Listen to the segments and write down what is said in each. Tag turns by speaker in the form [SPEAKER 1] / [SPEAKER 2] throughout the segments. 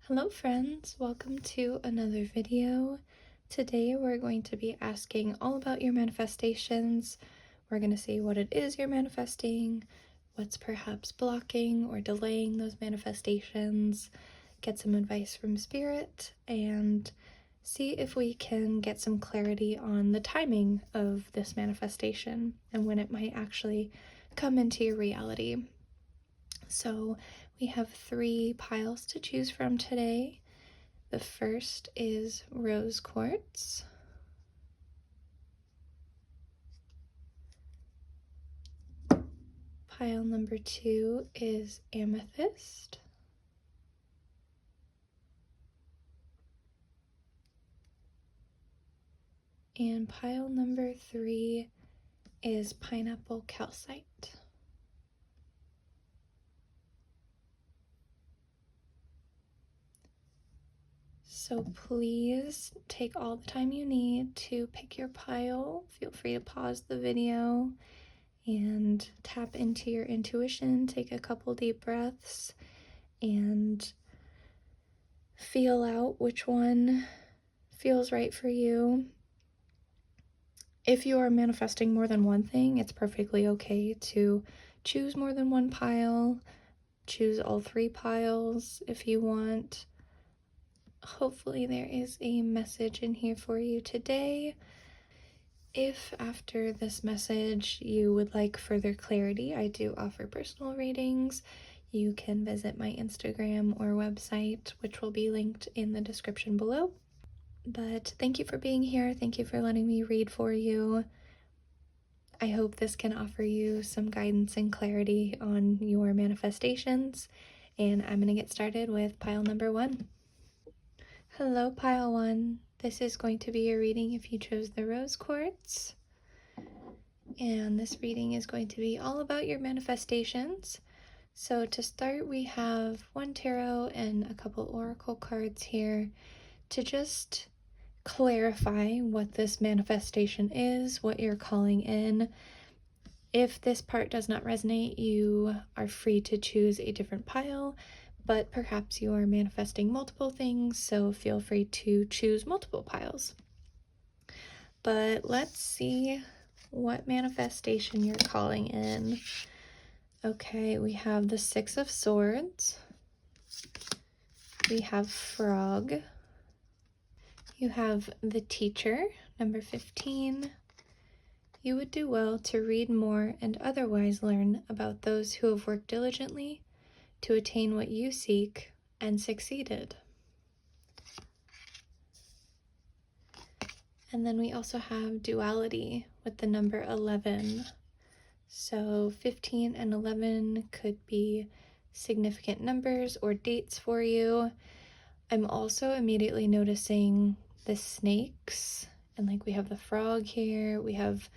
[SPEAKER 1] Hello friends, welcome to another video. Today we're going to be asking all about your manifestations. We're going to see what it is you're manifesting, what's perhaps blocking or delaying those manifestations, get some advice from spirit, and see if we can get some clarity on the timing of this manifestation and when it might actually come into your reality. So we have 3 piles to choose from today. The first is rose quartz. Pile number 2 is amethyst. And pile number 3 is pineapple calcite. So please take all the time you need to pick your pile. Feel free to pause the video and tap into your intuition. Take a couple deep breaths and feel out which one feels right for you. If you are manifesting more than one thing, it's perfectly okay to choose more than one pile. Choose all 3 piles if you want. Hopefully there is a message in here for you today. If after this message you would like further clarity, I do offer personal readings. You can visit my Instagram or website, which will be linked in the description below. But thank you for being here. Thank you for letting me read for you. I hope this can offer you some guidance and clarity on your manifestations. And I'm going to get started with pile number 1. Hello, pile 1. This is going to be your reading if you chose the rose quartz. And this reading is going to be all about your manifestations. So to start, we have 1 tarot and a couple oracle cards here to just clarify what this manifestation is, what you're calling in. If this part does not resonate, you are free to choose a different pile, but perhaps you are manifesting multiple things, so feel free to choose multiple piles. But let's see what manifestation you're calling in. Okay, we have the 6 of Swords. We have Frog. You have the Teacher, number 15. You would do well to read more and otherwise learn about those who have worked diligently to attain what you seek and succeeded. And then we also have Duality with the number 11. So 15 and 11 could be significant numbers or dates for you. I'm also immediately noticing the snakes, and like we have the frog here, we have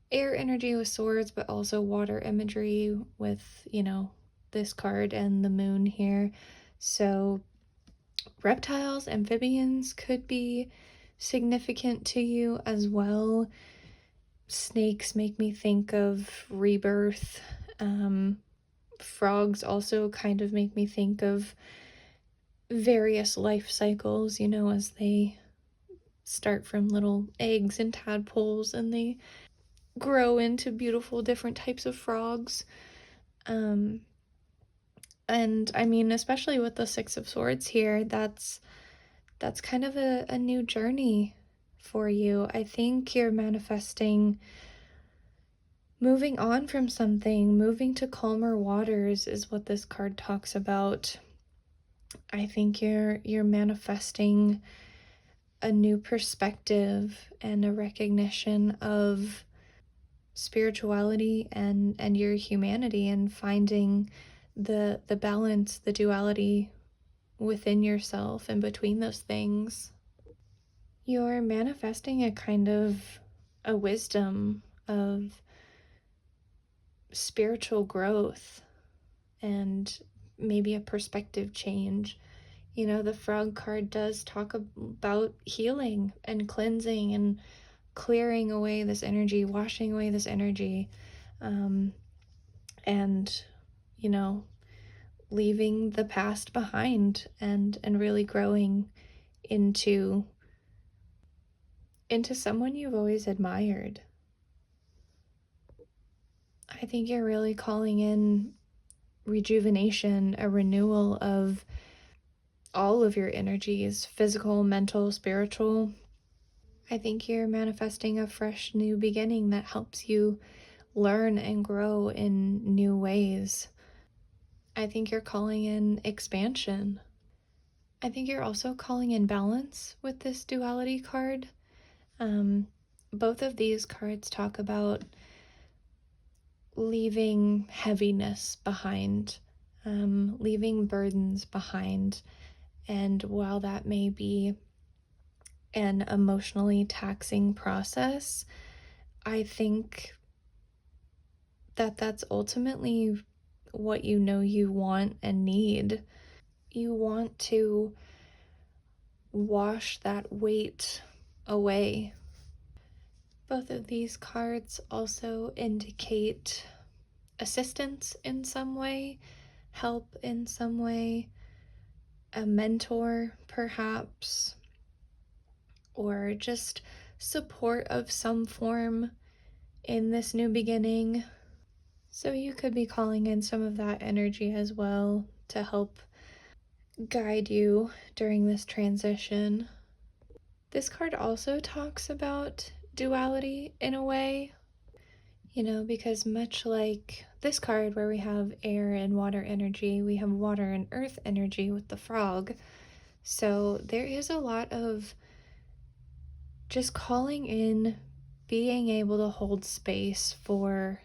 [SPEAKER 1] air energy with swords, but also water imagery with, this card and the moon here. So reptiles, amphibians could be significant to you as well. Snakes make me think of rebirth. Frogs also kind of make me think of various life cycles, as they start from little eggs and tadpoles and they grow into beautiful different types of frogs. And I mean, especially with the 6 of Swords here, that's kind of a new journey for you. I think you're manifesting moving on from something, moving to calmer waters is what this card talks about. I think you're manifesting a new perspective and a recognition of spirituality and your humanity, and finding the balance, the duality within yourself and between those things. You're manifesting a kind of a wisdom of spiritual growth and maybe a perspective change. The frog card does talk about healing and cleansing and clearing away this energy, washing away this energy. And, leaving the past behind and really growing into someone you've always admired. I think you're really calling in rejuvenation, a renewal of all of your energies, physical, mental, spiritual. I think you're manifesting a fresh new beginning that helps you learn and grow in new ways. I think you're calling in expansion. I think you're also calling in balance with this duality card. Both of these cards talk about leaving heaviness behind, leaving burdens behind. And while that may be an emotionally taxing process, I think that that's ultimately what you know you want and need. You want to wash that weight away. Both of these cards also indicate assistance in some way, help in some way, a mentor perhaps, or just support of some form in this new beginning. So you could be calling in some of that energy as well to help guide you during this transition. This card also talks about duality in a way, because much like this card where we have air and water energy, we have water and earth energy with the frog. So there is a lot of just calling in, being able to hold space for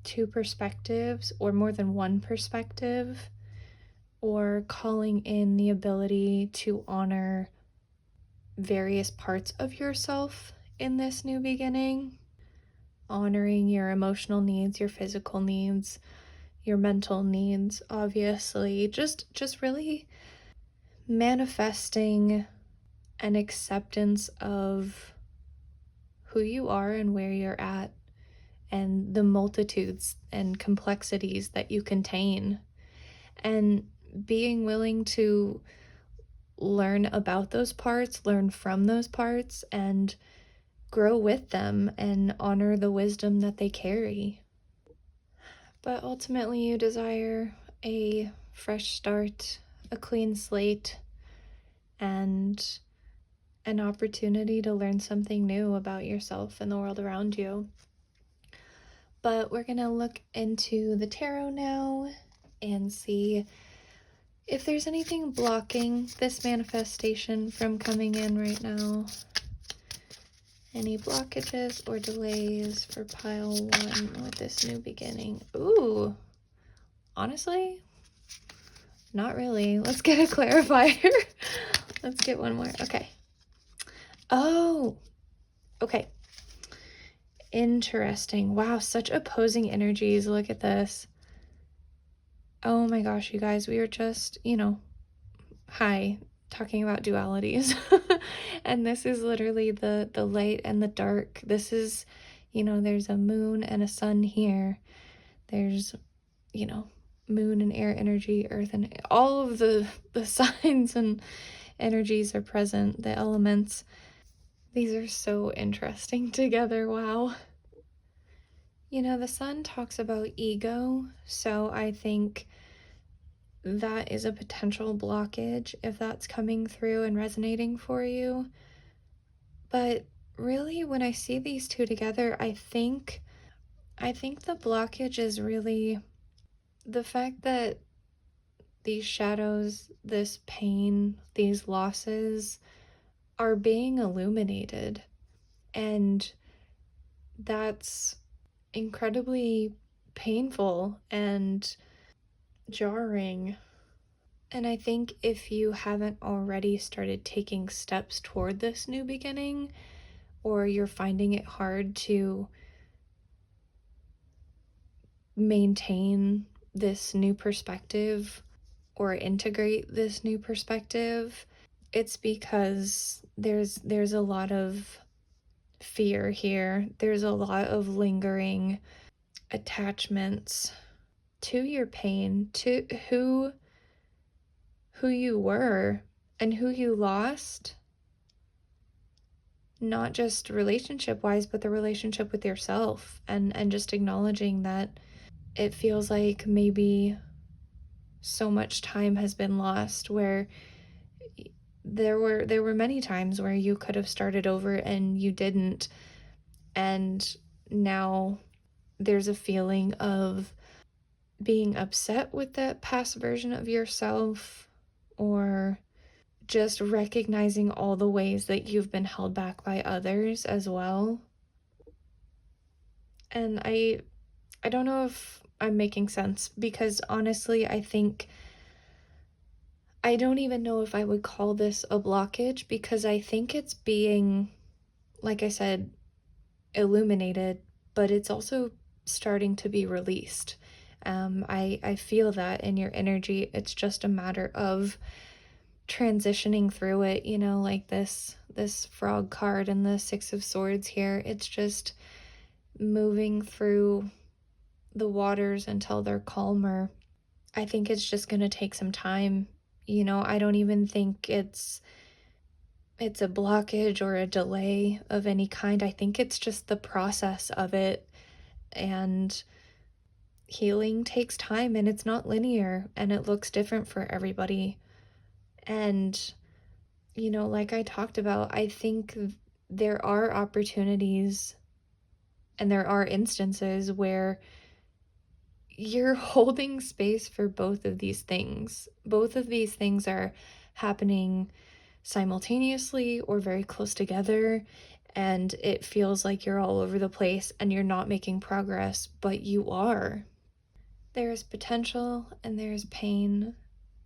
[SPEAKER 1] two perspectives or more than one perspective, or calling in the ability to honor various parts of yourself in this new beginning, honoring your emotional needs, your physical needs, your mental needs, obviously, just really manifesting an acceptance of who you are and where you're at and the multitudes and complexities that you contain, and being willing to learn about those parts, learn from those parts, and grow with them and honor the wisdom that they carry. But ultimately, you desire a fresh start, a clean slate, and an opportunity to learn something new about yourself and the world around you. But we're going to look into the tarot now and see if there's anything blocking this manifestation from coming in right now. Any blockages or delays for pile 1 with this new beginning? Ooh, honestly, not really. Let's get a clarifier. Let's get one more. Okay. Oh, okay. Interesting. Wow, such opposing energies. Look at this. Oh my gosh, you guys, we are just, talking about dualities. And this is literally the light and the dark. This is, there's a moon and a sun here. There's, moon and air energy, earth, and all of the signs and energies are present, the elements. These are so interesting together. Wow. The sun talks about ego, so I think that is a potential blockage if that's coming through and resonating for you. But really, when I see these two together, I think the blockage is really the fact that these shadows, this pain, these losses are being illuminated, and that's incredibly painful and jarring. And I think if you haven't already started taking steps toward this new beginning, or you're finding it hard to maintain this new perspective or integrate this new perspective, it's because there's a lot of fear here. There's a lot of lingering attachments to your pain, to who you were and who you lost, not just relationship wise, but the relationship with yourself, and just acknowledging that it feels like maybe so much time has been lost, where there were many times where you could have started over and you didn't, and now there's a feeling of being upset with that past version of yourself, or just recognizing all the ways that you've been held back by others as well. And I don't know if I'm making sense, because honestly, I don't even know if I would call this a blockage, because I think it's being, like I said, illuminated, but it's also starting to be released. I feel that in your energy. It's just a matter of transitioning through it, like this frog card and the Six of Swords here. It's just moving through the waters until they're calmer. I think it's just going to take some time. I don't even think it's a blockage or a delay of any kind. I think it's just the process of it, and healing takes time, and it's not linear, and it looks different for everybody. And like I talked about, I think there are opportunities and there are instances where you're holding space for both of these things. Both of these things are happening simultaneously or very close together, and it feels like you're all over the place and you're not making progress, but you are. There is potential and there is pain,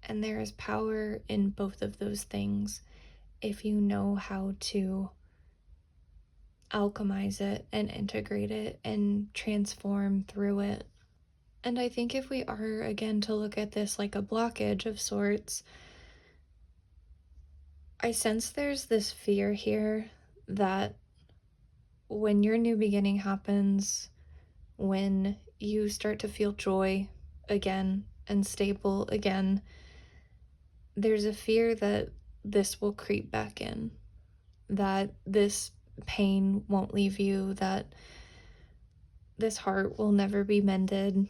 [SPEAKER 1] and there is power in both of those things if you know how to alchemize it and integrate it and transform through it. And I think if we are, again, to look at this like a blockage of sorts, I sense there's this fear here that when your new beginning happens, when you start to feel joy again and stable again, there's a fear that this will creep back in, that this pain won't leave you, that this heart will never be mended.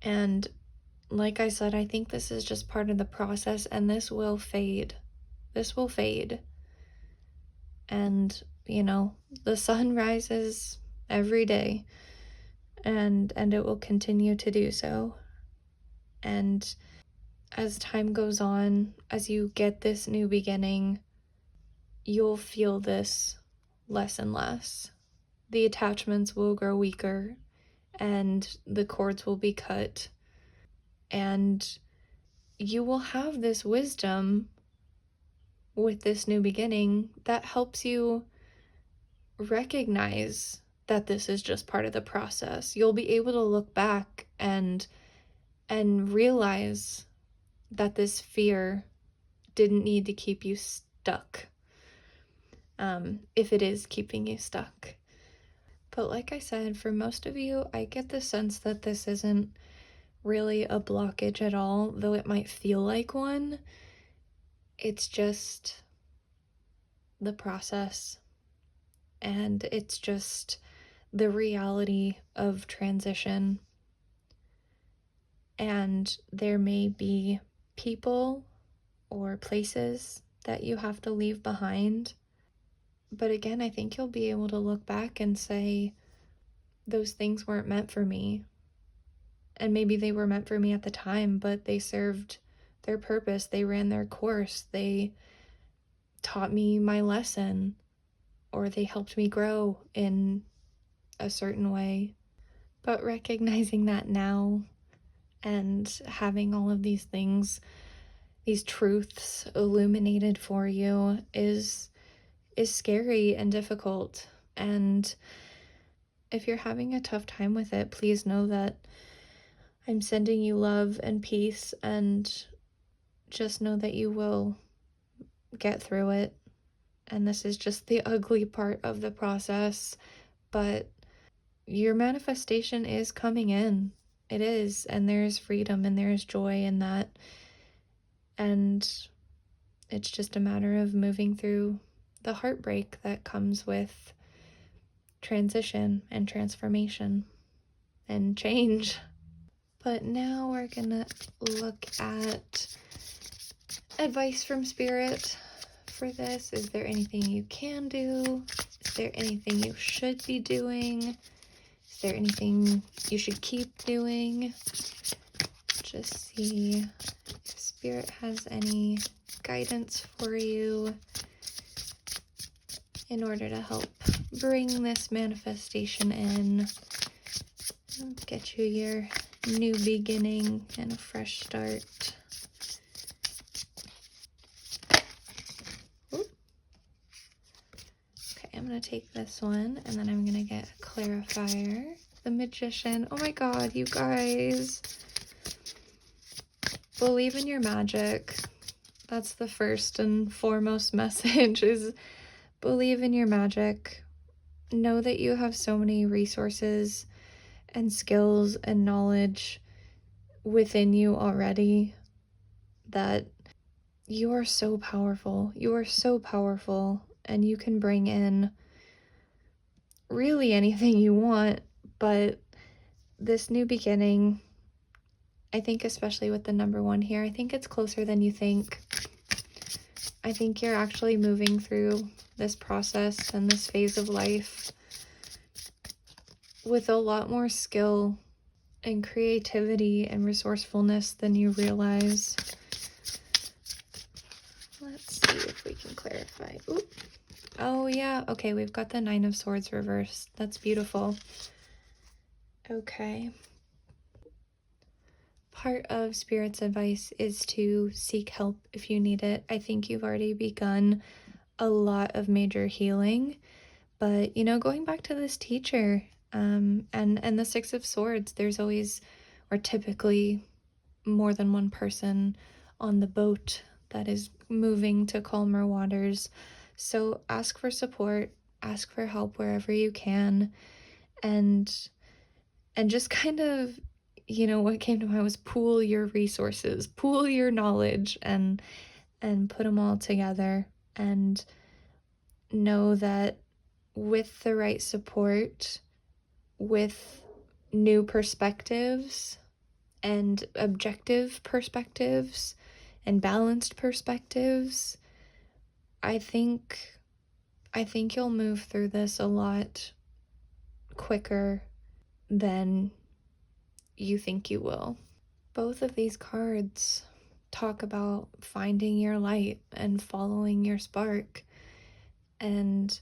[SPEAKER 1] And like I said, I think this is just part of the process, and this will fade. This will fade. And, the sun rises every day, and it will continue to do so. And as time goes on, as you get this new beginning, you'll feel this less and less. The attachments will grow weaker, and the cords will be cut, and you will have this wisdom with this new beginning that helps you recognize that this is just part of the process. You'll be able to look back and realize that this fear didn't need to keep you stuck, if it is keeping you stuck. But like I said, for most of you, I get the sense that this isn't really a blockage at all, though it might feel like one. It's just the process, and it's just the reality of transition. And there may be people or places that you have to leave behind. But again, I think you'll be able to look back and say, those things weren't meant for me. And maybe they were meant for me at the time, but they served their purpose. They ran their course. They taught me my lesson, or they helped me grow in a certain way. But recognizing that now and having all of these things, these truths illuminated for you is scary and difficult. And if you're having a tough time with it, please know that I'm sending you love and peace, and just know that you will get through it. And this is just the ugly part of the process, but your manifestation is coming in. It is, and there's freedom and there's joy in that. And it's just a matter of moving through the heartbreak that comes with transition and transformation and change. But now we're gonna look at advice from Spirit for this. Is there anything you can do? Is there anything you should be doing? Is there anything you should keep doing? Just see if Spirit has any guidance for you in order to help bring this manifestation in and get you your new beginning and a fresh start. Ooh. Okay, I'm going to take this one and then I'm going to get a clarifier. The Magician. Oh my god, you guys. Believe in your magic. That's the first and foremost message, is believe in your magic. Know that you have so many resources and skills and knowledge within you already, that you are so powerful. You are so powerful, and you can bring in really anything you want. But this new beginning, I think, especially with the number 1 here, I think it's closer than you think. I think you're actually moving through this process and this phase of life with a lot more skill and creativity and resourcefulness than you realize. Let's see if we can clarify. Oop. Oh yeah, okay, we've got the 9 of Swords reversed. That's beautiful. Okay. Part of Spirit's advice is to seek help if you need it. I think you've already begun a lot of major healing, but you know, going back to this teacher, and the 6 of Swords, there's always, or typically, more than one person on the boat that is moving to calmer waters. So ask for support, ask for help wherever you can, and just kind of, you know, what came to mind was pool your resources, pool your knowledge, and put them all together, and know that with the right support, with new perspectives and objective perspectives and balanced perspectives, I think you'll move through this a lot quicker than you think you will. Both of these cards talk about finding your light and following your spark, and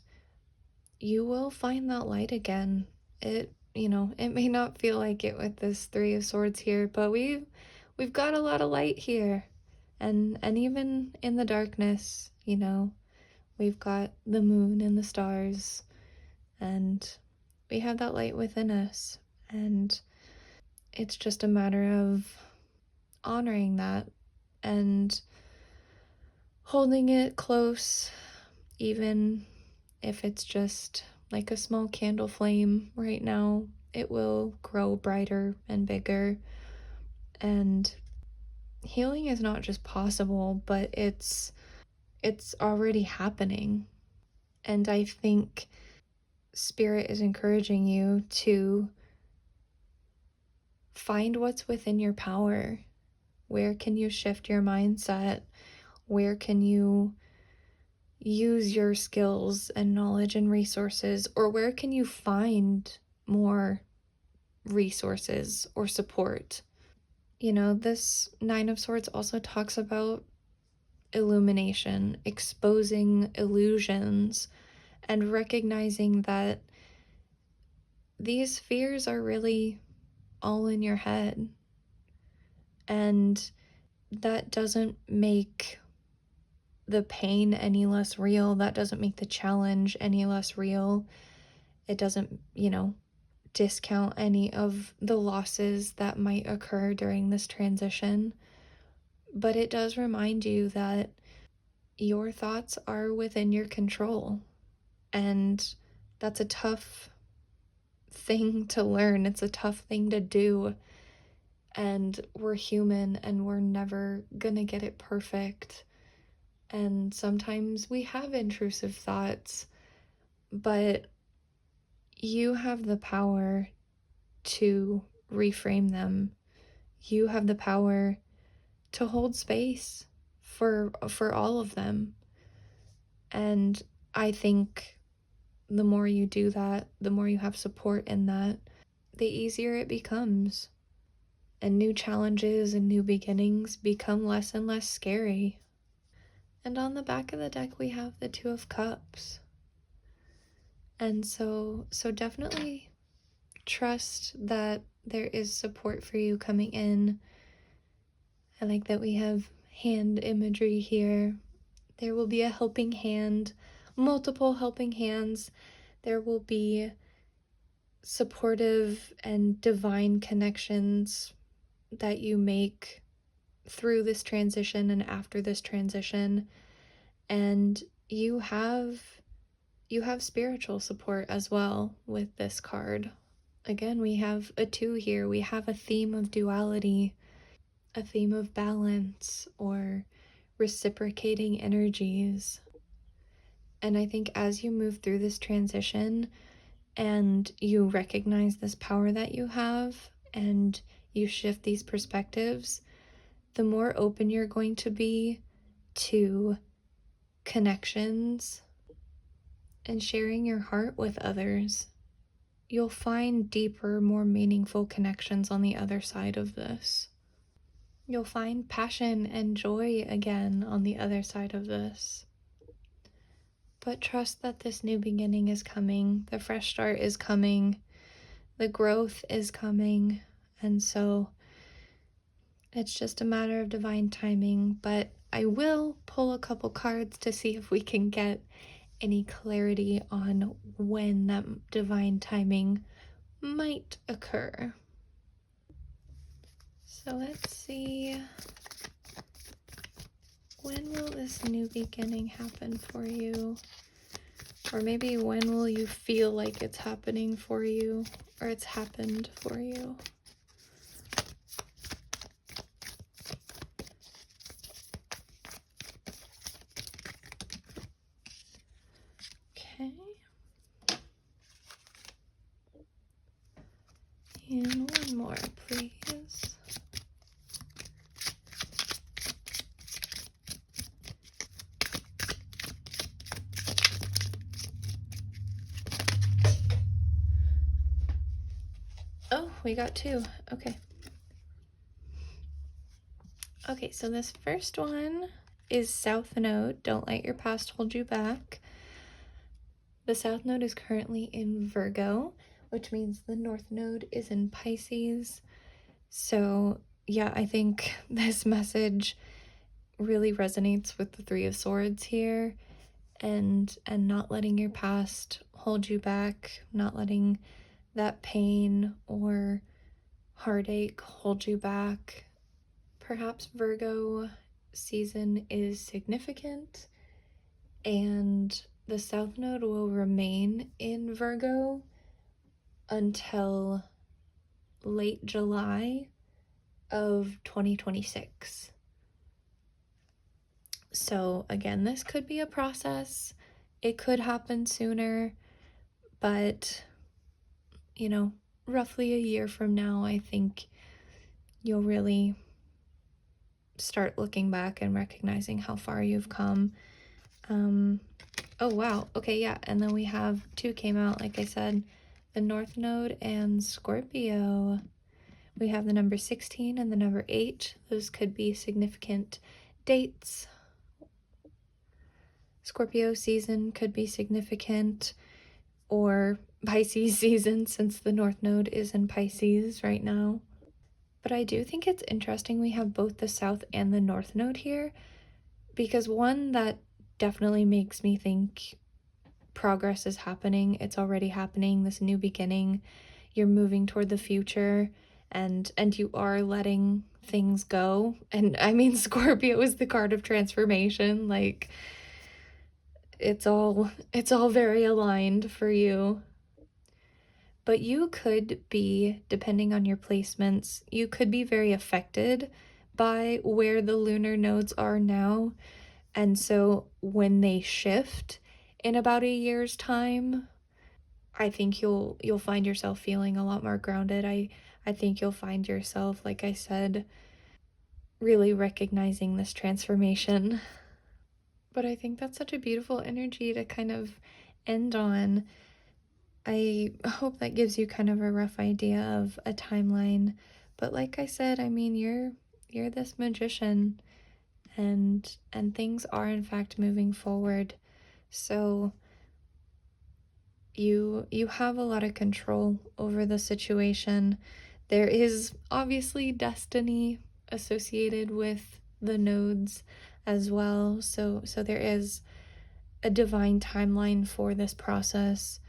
[SPEAKER 1] you will find that light again. It, you know, it may not feel like it with this 3 of Swords here, but we've got a lot of light here. And even in the darkness, you know, we've got the moon and the stars, and we have that light within us. And it's just a matter of honoring that and holding it close, even if it's just like a small candle flame right now. It will grow brighter and bigger. And healing is not just possible, but it's already happening. And I think Spirit is encouraging you to find what's within your power. Where can you shift your mindset? Where can you use your skills and knowledge and resources? Or where can you find more resources or support? You know, this 9 of Swords also talks about illumination, exposing illusions, and recognizing that these fears are really all in your head. And that doesn't make the pain any less real. That doesn't make the challenge any less real. It doesn't, you know, discount any of the losses that might occur during this transition. But it does remind you that your thoughts are within your control. And that's a tough thing to learn. It's a tough thing to do. and we're human and we're never gonna get it perfect. And sometimes we have intrusive thoughts, but you have the power to reframe them. You have the power to hold space for all of them. And I think the more you do that, the more you have support in that, the easier it becomes. And new challenges and new beginnings become less and less scary. And on the back of the deck, we have the Two of Cups. And so definitely trust that there is support for you coming in. I like that we have hand imagery here. There will be a helping hand, multiple helping hands. There will be supportive and divine connections that you make through this transition and after this transition. And you have spiritual support as well with this card. Again, we have a 2 here. We have a theme of duality, a theme of balance or reciprocating energies. And I think as you move through this transition and you recognize this power that you have and you shift these perspectives, the more open you're going to be to connections and sharing your heart with others. You'll find deeper, more meaningful connections on the other side of this. You'll find passion and joy again on the other side of this. But trust that this new beginning is coming, the fresh start is coming, the growth is coming, and so it's just a matter of divine timing. But I will pull a couple cards to see if we can get any clarity on when that divine timing might occur. So let's see. When will this new beginning happen for you? Or maybe when will you feel like it's happening for you, or it's happened for you? Okay. And one more, please. Oh, we got 2. Okay. Okay, so this first one is South Node. Don't let your past hold you back. The South Node is currently in Virgo, which means the North Node is in Pisces. So yeah, I think this message really resonates with the Three of Swords here, and not letting your past hold you back, not letting that pain or heartache hold you back. Perhaps Virgo season is significant and the South Node will remain in Virgo until late July of 2026. So again, this could be a process. It could happen sooner, but you know, roughly a year from now, I think you'll really start looking back and recognizing how far you've come. Oh wow, okay, yeah, and then we have 2 came out, like I said, the North Node and Scorpio. We have the number 16 and the number 8. Those could be significant dates. Scorpio season could be significant, or Pisces season, since the North Node is in Pisces right now. But I do think it's interesting we have both the South and the North Node here, because one, that definitely makes me think progress is happening. It's already happening, this new beginning. You're moving toward the future, and you are letting things go. And I mean, Scorpio is the card of transformation. Like, it's all very aligned for you. But you could be, depending on your placements, you could be very affected by where the lunar nodes are now. And so when they shift in about a year's time, I think you'll find yourself feeling a lot more grounded. I think you'll find yourself, like I said, really recognizing this transformation. But I think that's such a beautiful energy to kind of end on. I hope that gives you kind of a rough idea of a timeline. But like I said, I mean, you're this magician, and things are in fact moving forward. So you have a lot of control over the situation. There is obviously destiny associated with the nodes as well. So there is a divine timeline for this process.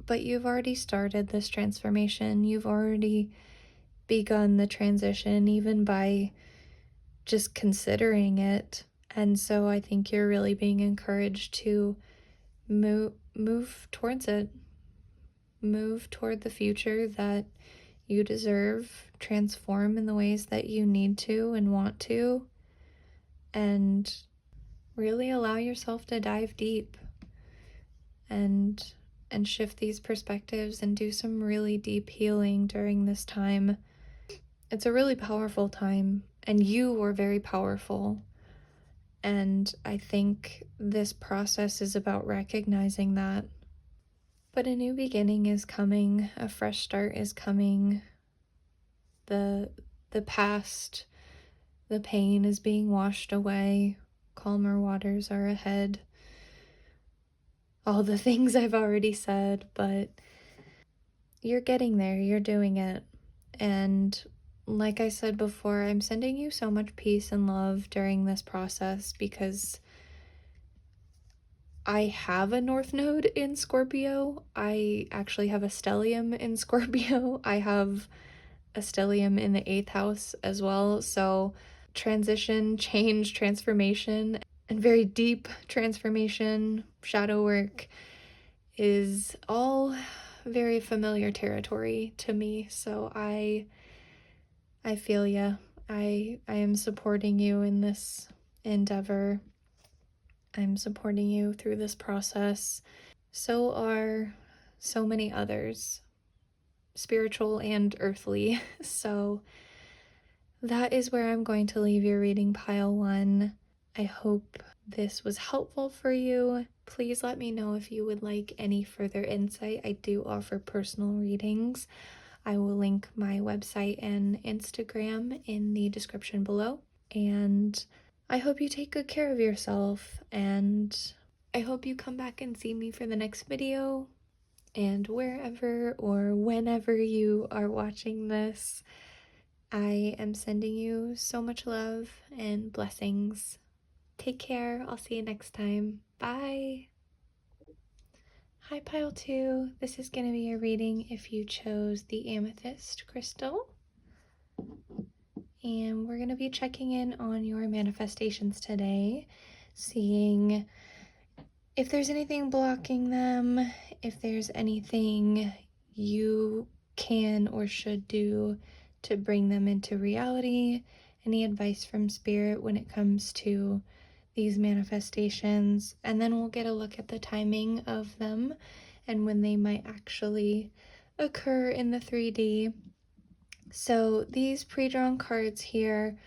[SPEAKER 1] But you've already started this transformation. You've already begun the transition, even by just considering it. And so I think you're really being encouraged to move towards it. Move toward the future that you deserve. Transform in the ways that you need to and want to. And really allow yourself to dive deep and shift these perspectives and do some really deep healing during this time. It's a really powerful time, and you were very powerful. And I think this process is about recognizing that. But a new beginning is coming, a fresh start is coming. The past, the pain is being washed away. Calmer waters are ahead. All the things I've already said, but you're getting there, you're doing it. And like I said before, I'm sending you so much peace and love during this process because I have a North Node in Scorpio. I actually have a stellium in Scorpio. I have a stellium in the 8th house as well. So transition, change, transformation, and very deep transformation, shadow work is all very familiar territory to me. So I feel ya. I am supporting you in this endeavor. I'm supporting you through this process. So are so many others, spiritual and earthly. So that is where I'm going to leave your reading, pile one. I hope this was helpful for you. Please let me know if you would like any further insight. I do offer personal readings. I will link my website and Instagram in the description below. And I hope you take good care of yourself, and I hope you come back and see me for the next video. And wherever or whenever you are watching this, I am sending you so much love and blessings. Take care. I'll see you next time. Bye. Hi, Pile 2. This is going to be a reading if you chose the amethyst crystal. And we're going to be checking in on your manifestations today, seeing if there's anything blocking them, if there's anything you can or should do to bring them into reality, any advice from Spirit when it comes to these manifestations, and then we'll get a look at the timing of them and when they might actually occur in the 3D. So these pre-drawn cards here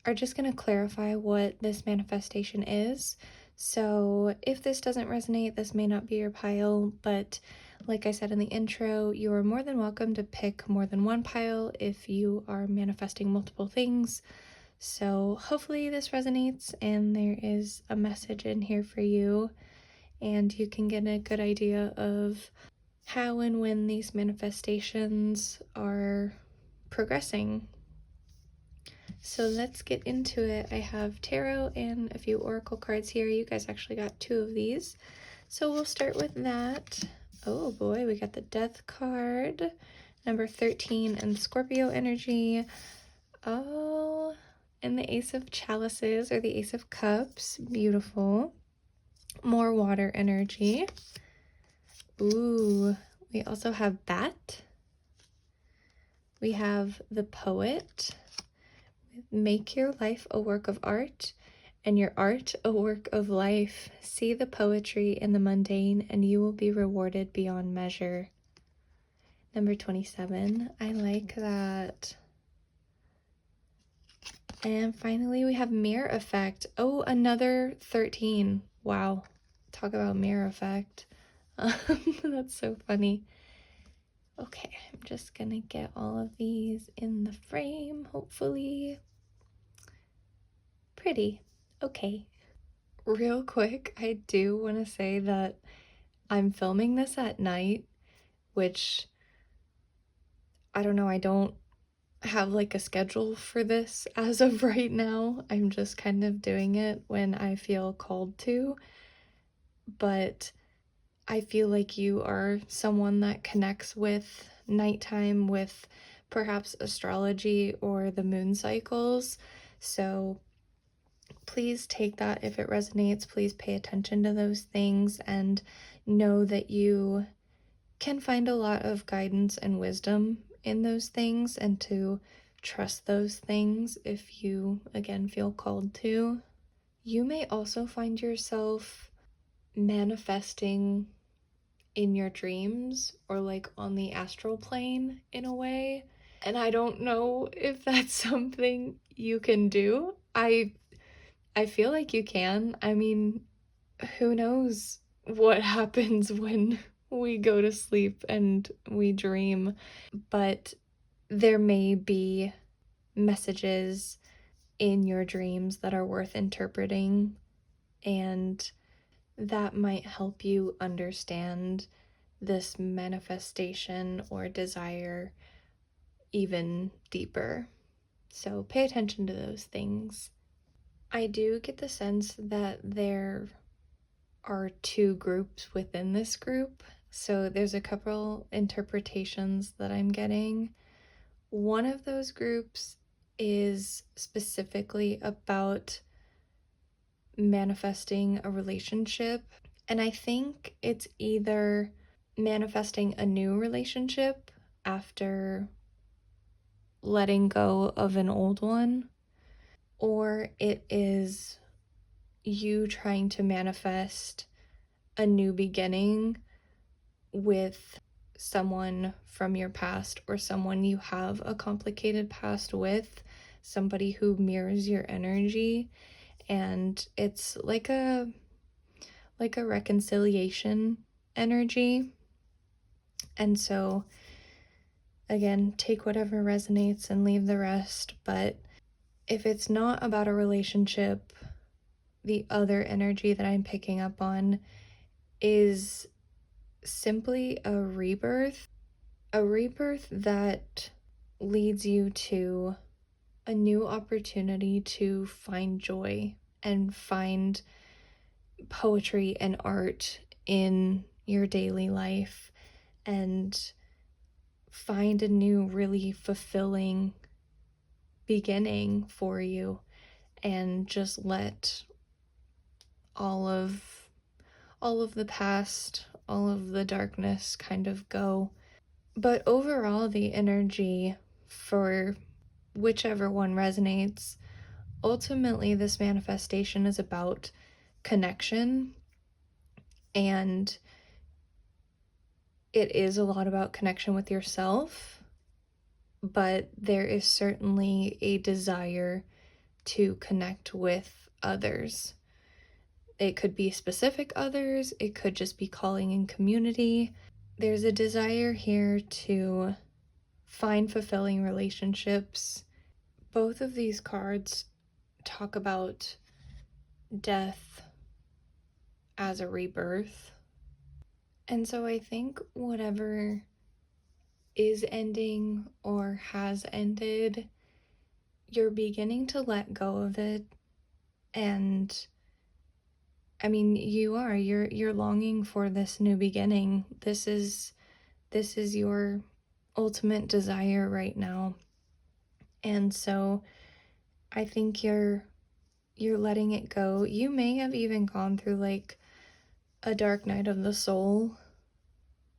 [SPEAKER 1] are just going to clarify what this manifestation is. So if this doesn't resonate, this may not be your pile, but like I said in the intro, you are more than welcome to pick more than one pile if you are manifesting multiple things. So hopefully this resonates and there is a message in here for you, and you can get a good idea of how and when these manifestations are progressing. So let's get into it. I have tarot and a few oracle cards here. You guys actually got 2 of these. So we'll start with that. Oh boy, we got the Death card, number 13, and Scorpio energy. Oh, and the Ace of Chalices, or the Ace of Cups. Beautiful. More water energy. Ooh, We also have Bat. We have the Poet. Make your life a work of art and your art a work of life. See the poetry in the mundane and you will be rewarded beyond measure. Number 27. I like that. And finally, we have Mirror Effect. Oh, another 13. Wow. Talk about Mirror Effect. That's so funny. Okay, I'm just gonna get all of these in the frame, hopefully. Pretty. Okay. Real quick, I do want to say that I'm filming this at night, which I don't know, I don't have like a schedule for this as of right now. I'm just kind of doing it when I feel called to. But I feel like you are someone that connects with nighttime, with perhaps astrology or the moon cycles. So please take that if it resonates. Please pay attention to those things and know that you can find a lot of guidance and wisdom in those things, and to trust those things if you, again, feel called to. You may also find yourself manifesting in your dreams or like on the astral plane in a way. And I don't know if that's something you can do. I feel like you can. I mean, who knows what happens when we go to sleep and we dream, but there may be messages in your dreams that are worth interpreting, and that might help you understand this manifestation or desire even deeper. So pay attention to those things. I do get the sense that there are two groups within this group. So there's a couple interpretations that I'm getting. One of those groups is specifically about manifesting a relationship. And I think it's either manifesting a new relationship after letting go of an old one, or it is you trying to manifest a new beginning with someone from your past or someone you have a complicated past with, somebody who mirrors your energy. And it's like a reconciliation energy. And so again, take whatever resonates and leave the rest. But if it's not about a relationship, the other energy that I'm picking up on is simply a rebirth that leads you to a new opportunity to find joy and find poetry and art in your daily life, and find a new, really fulfilling beginning for you, and just let all of the past, all of the darkness kind of go. But overall, the energy for whichever one resonates, ultimately this manifestation is about connection, and it is a lot about connection with yourself, but there is certainly a desire to connect with others. It could be specific others, it could just be calling in community. There's a desire here to find fulfilling relationships. Both of these cards talk about death as a rebirth. And so I think whatever is ending or has ended, you're beginning to let go of it. And I mean, you're longing for this new beginning. This is your ultimate desire right now. And so I think you're letting it go. You may have even gone through like a dark night of the soul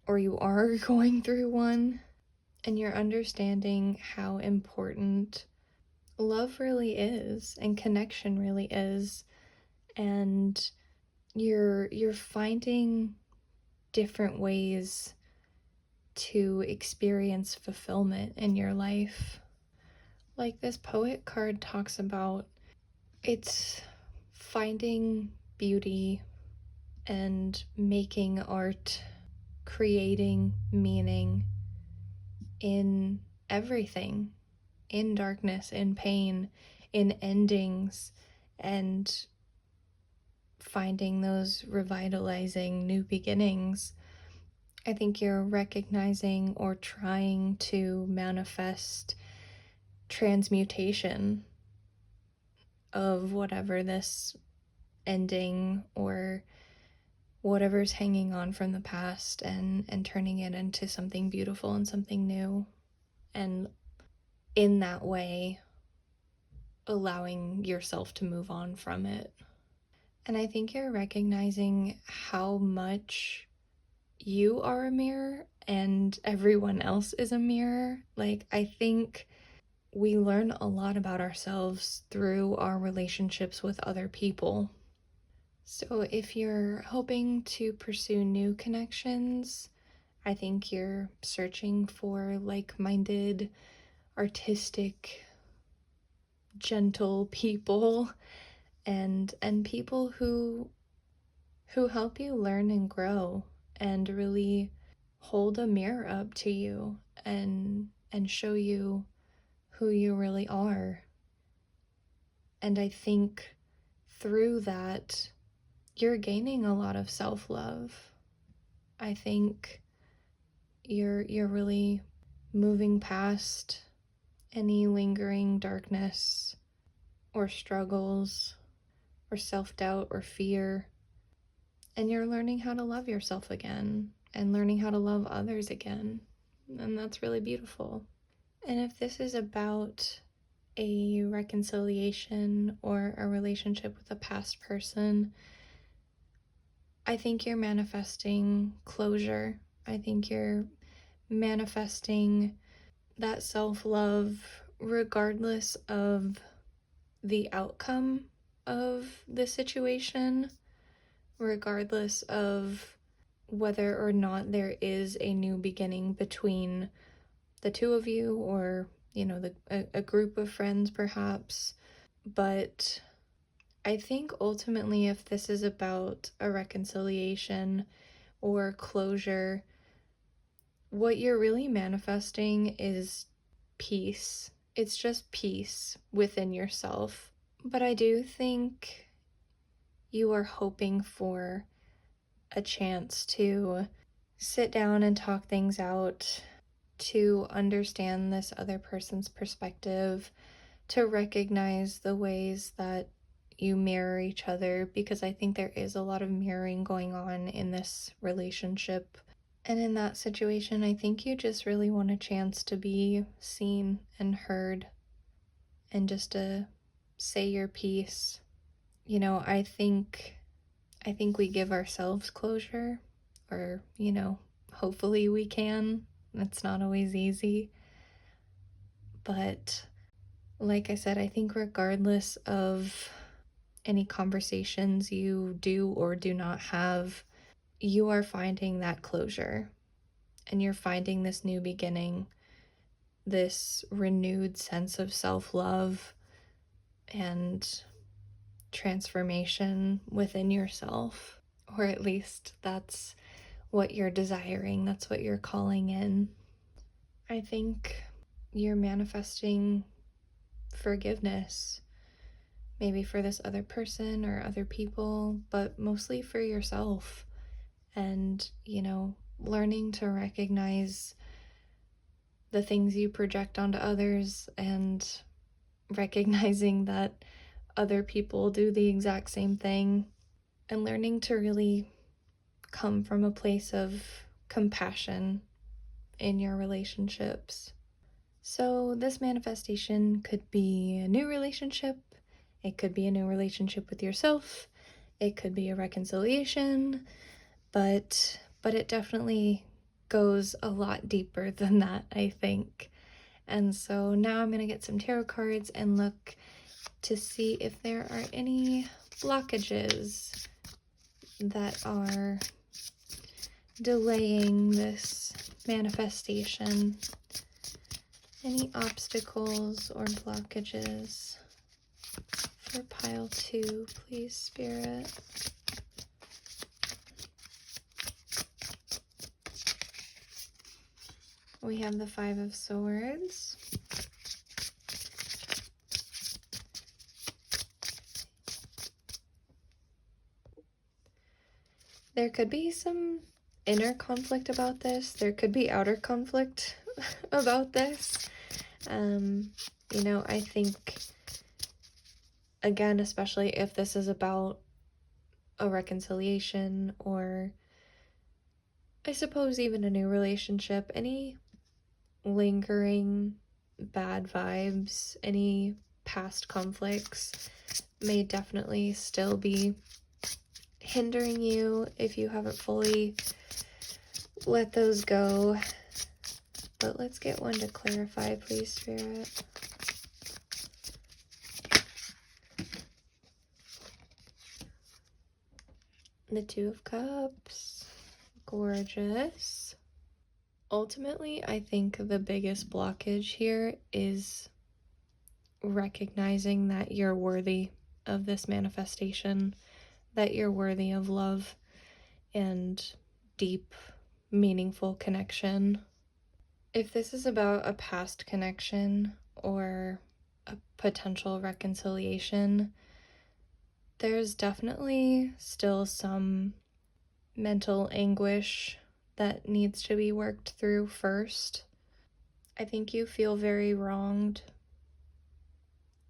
[SPEAKER 1] or you are going through one, and you're understanding how important love really is and connection really is, and you're finding different ways to experience fulfillment in your life. Like this poet card talks about, it's finding beauty and making art, creating meaning in everything, in darkness, in pain, in endings, and finding those revitalizing new beginnings. I think you're recognizing or trying to manifest transmutation of whatever this ending or whatever's hanging on from the past, and turning it into something beautiful and something new, and in that way allowing yourself to move on from it. And I think you're recognizing how much you are a mirror and everyone else is a mirror. Like, I think we learn a lot about ourselves through our relationships with other people. So if you're hoping to pursue new connections, I think you're searching for like-minded, artistic, gentle people, and people who help you learn and grow, and really hold a mirror up to you and show you who you really are. And I think through that you're gaining a lot of self-love. I think you're really moving past any lingering darkness or struggles or self-doubt or fear, and you're learning how to love yourself again and learning how to love others again, and that's really beautiful. And if this is about a reconciliation or a relationship with a past person, I think you're manifesting closure. I think you're manifesting that self-love regardless of the outcome of the situation, regardless of whether or not there is a new beginning between the two of you, or, you know, a group of friends perhaps. But I think ultimately, if this is about a reconciliation or closure, what you're really manifesting is peace. It's just peace within yourself. But I do think you are hoping for a chance to sit down and talk things out, to understand this other person's perspective, to recognize the ways that you mirror each other, because I think there is a lot of mirroring going on in this relationship. And in that situation, I think you just really want a chance to be seen and heard, and just to say your piece. You know, I think we give ourselves closure, or, you know, hopefully we can. It's not always easy. But like I said, I think regardless of any conversations you do or do not have, you are finding that closure, and you're finding this new beginning, this renewed sense of self-love and transformation within yourself. Or at least that's what you're desiring, that's what you're calling in. I think you're manifesting forgiveness, maybe for this other person or other people, but mostly for yourself. And, you know, learning to recognize the things you project onto others, and recognizing that other people do the exact same thing, and learning to really come from a place of compassion in your relationships. So this manifestation could be a new relationship, it could be a new relationship with yourself, it could be a reconciliation, but it definitely goes a lot deeper than that, I think. And so now I'm going to get some tarot cards and look to see if there are any blockages that are delaying this manifestation. Any obstacles or blockages for pile 2, please, Spirit. We have the 5 of Swords. There could be some inner conflict about this. There could be outer conflict about this. You know, I think, again, especially if this is about a reconciliation or I suppose even a new relationship, any lingering bad vibes, any past conflicts may definitely still be hindering you if you haven't fully let those go. But let's get one to clarify, please, Spirit. The 2 of Cups. Gorgeous. Ultimately, I think the biggest blockage here is recognizing that you're worthy of this manifestation, that you're worthy of love and deep, meaningful connection. If this is about a past connection or a potential reconciliation, there's definitely still some mental anguish that needs to be worked through first. I think you feel very wronged,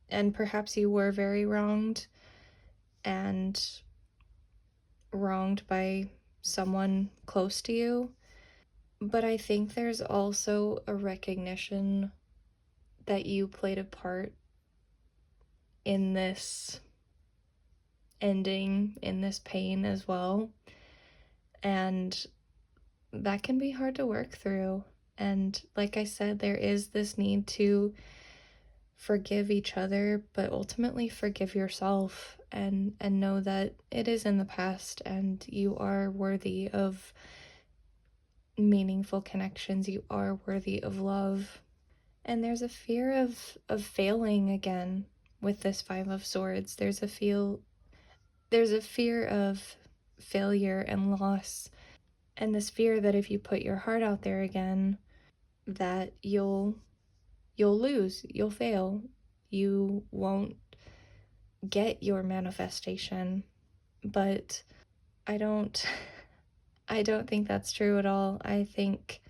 [SPEAKER 1] and perhaps you were very wronged, and wronged by someone close to you. But I think there's also a recognition that you played a part in this ending, in this pain as well. And that can be hard to work through. And like I said, there is this need to forgive each other, but ultimately forgive yourself and know that it is in the past and you are worthy of meaningful connections. You are worthy of love. And there's a fear of failing again with this 5 of Swords. There's a fear of failure and loss, and this fear that if you put your heart out there again, that you'll lose, you'll fail, you won't get your manifestation. But I don't think that's true at all. I think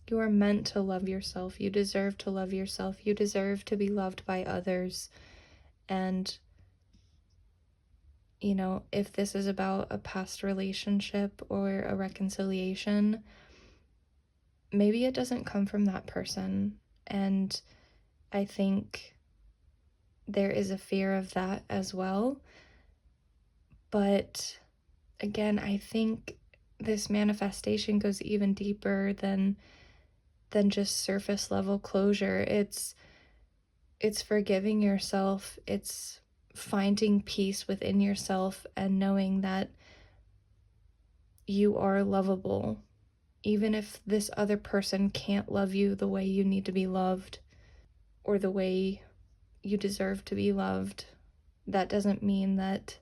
[SPEAKER 1] you are meant to love yourself. You deserve to love yourself. You deserve to be loved by others. And you know, if this is about a past relationship or a reconciliation, maybe it doesn't come from that person. And I think there is a fear of that as well. But again, I think this manifestation goes even deeper than just surface level closure. It's forgiving yourself. It's finding peace within yourself and knowing that you are lovable, even if this other person can't love you the way you need to be loved or the way you deserve to be loved. That doesn't mean that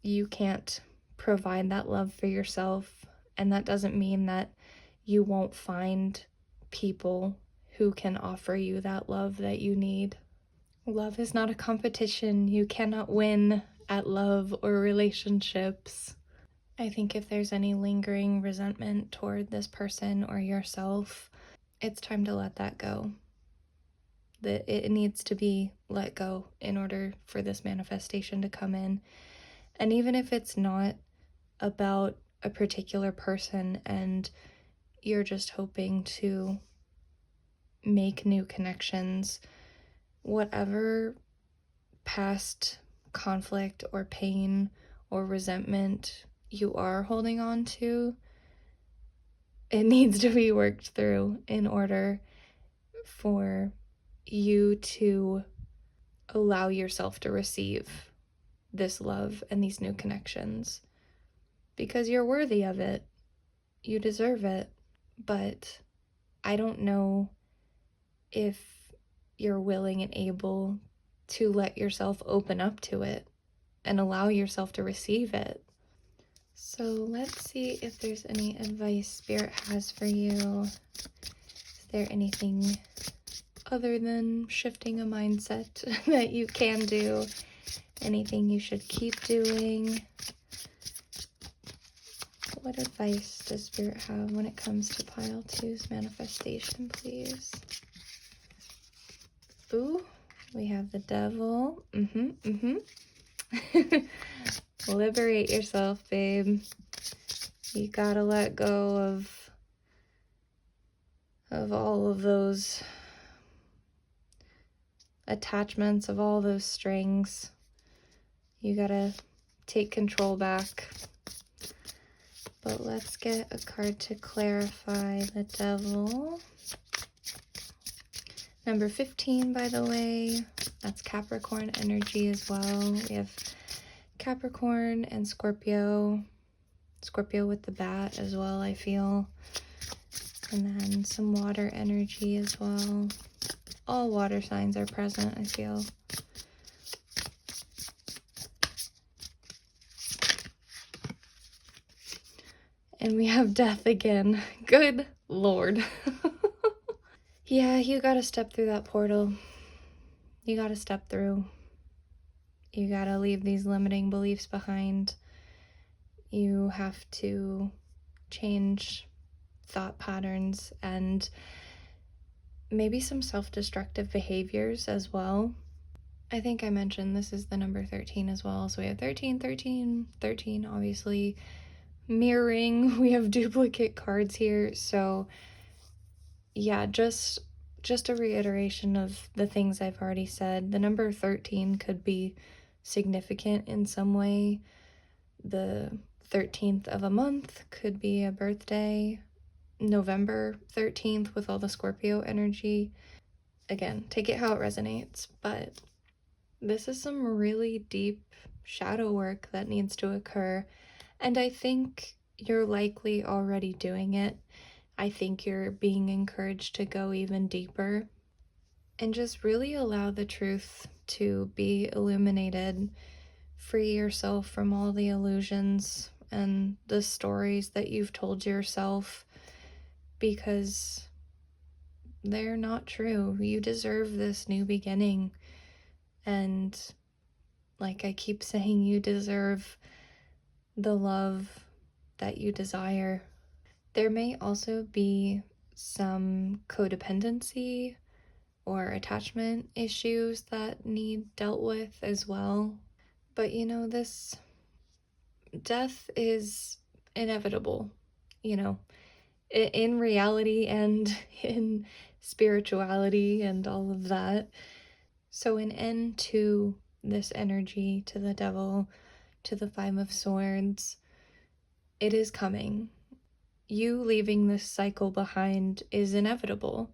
[SPEAKER 1] you can't provide that love for yourself, and that doesn't mean that you won't find people who can offer you that love that you need. Love is not a competition. You cannot win at love or relationships. I think if there's any lingering resentment toward this person or yourself, it's time to let that go. That it needs to be let go in order for this manifestation to come in. And even if it's not about a particular person and you're just hoping to make new connections, whatever past conflict or pain or resentment you are holding on to, It needs to be worked through in order for you to allow yourself to receive this love and these new connections. Because you're worthy of it. You deserve it. But I don't know if you're willing and able to let yourself open up to it and allow yourself to receive it. So let's see if there's any advice Spirit has for you. Is there anything other than shifting a mindset that you can do? Anything you should keep doing? What advice does Spirit have when it comes to pile 2's manifestation, please? Ooh, we have the Devil. Liberate yourself, babe. You gotta let go of all of those attachments, of all those strings. You gotta take control back. But let's get a card to clarify the Devil. Number 15, by the way, that's Capricorn energy as well. We have Capricorn and Scorpio. Scorpio with the bat as well, I feel. And then some water energy as well. All water signs are present, I feel. And we have Death again. Good Lord. Yeah, you gotta step through that portal. You gotta step through. You gotta leave these limiting beliefs behind. You have to change thought patterns and maybe some self-destructive behaviors as well. I think I mentioned this is the number 13 as well. So we have 13, 13, 13, obviously mirroring. We have duplicate cards here. So yeah, just a reiteration of the things I've already said. The number 13 could be significant in some way. The 13th of a month could be a birthday. November 13th with all the Scorpio energy. Again, take it how it resonates, but this is some really deep shadow work that needs to occur, and I think you're likely already doing it. I think you're being encouraged to go even deeper and just really allow the truth to be illuminated. Free yourself from all the illusions and the stories that you've told yourself, because they're not true. You deserve this new beginning. And like I keep saying, you deserve the love that you desire. There may also be some codependency or attachment issues that need dealt with as well. But you know, this death is inevitable, you know, in reality and in spirituality and all of that. So an end to this energy, to the Devil, to the 5 of Swords, it is coming. You leaving this cycle behind is inevitable,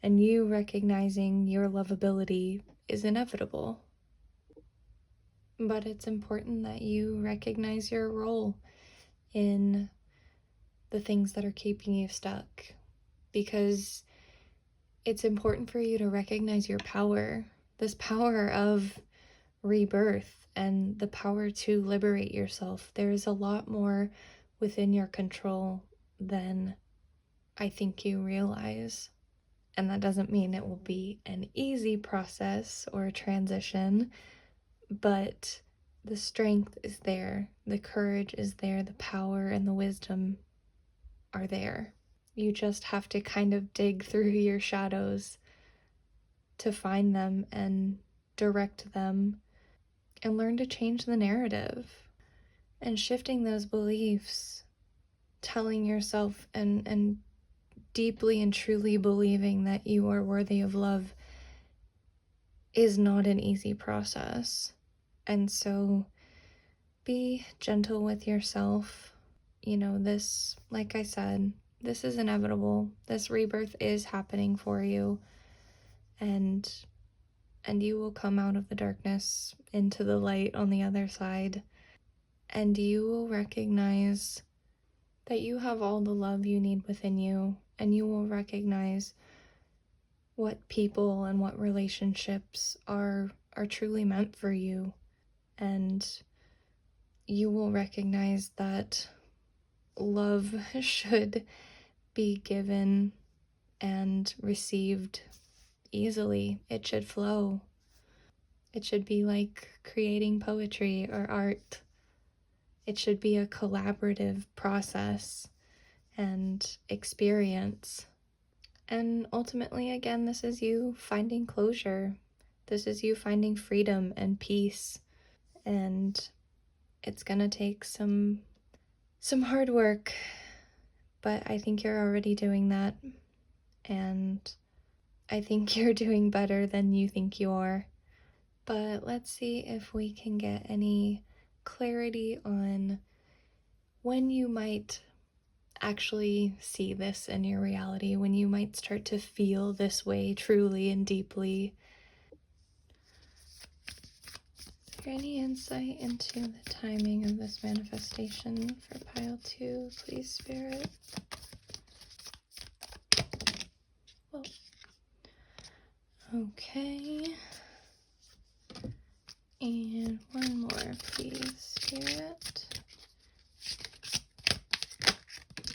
[SPEAKER 1] and you recognizing your lovability is inevitable. But it's important that you recognize your role in the things that are keeping you stuck, because it's important for you to recognize your power, this power of rebirth and the power to liberate yourself. There is a lot more within your control than I think you realize. And that doesn't mean it will be an easy process or a transition, but the strength is there, the courage is there, the power and the wisdom are there. You just have to kind of dig through your shadows to find them and direct them and learn to change the narrative. And shifting those beliefs, telling yourself and deeply and truly believing that you are worthy of love is not an easy process. And so be gentle with yourself. You know, this, like I said, this is inevitable. This rebirth is happening for you, and you will come out of the darkness into the light on the other side, and you will recognize that you have all the love you need within you, and you will recognize what people and what relationships are truly meant for you, and you will recognize that love should be given and received easily. It should flow. It should be like creating poetry or art. It should be a collaborative process and experience. And ultimately, again, this is you finding closure. This is you finding freedom and peace. And it's gonna take some hard work, but I think you're already doing that. And I think you're doing better than you think you are. But let's see if we can get any clarity on when you might actually see this in your reality, when you might start to feel this way truly and deeply. Is there any insight into the timing of this manifestation for pile 2, please, Spirit? Whoa. Okay. And one more, please, Spirit.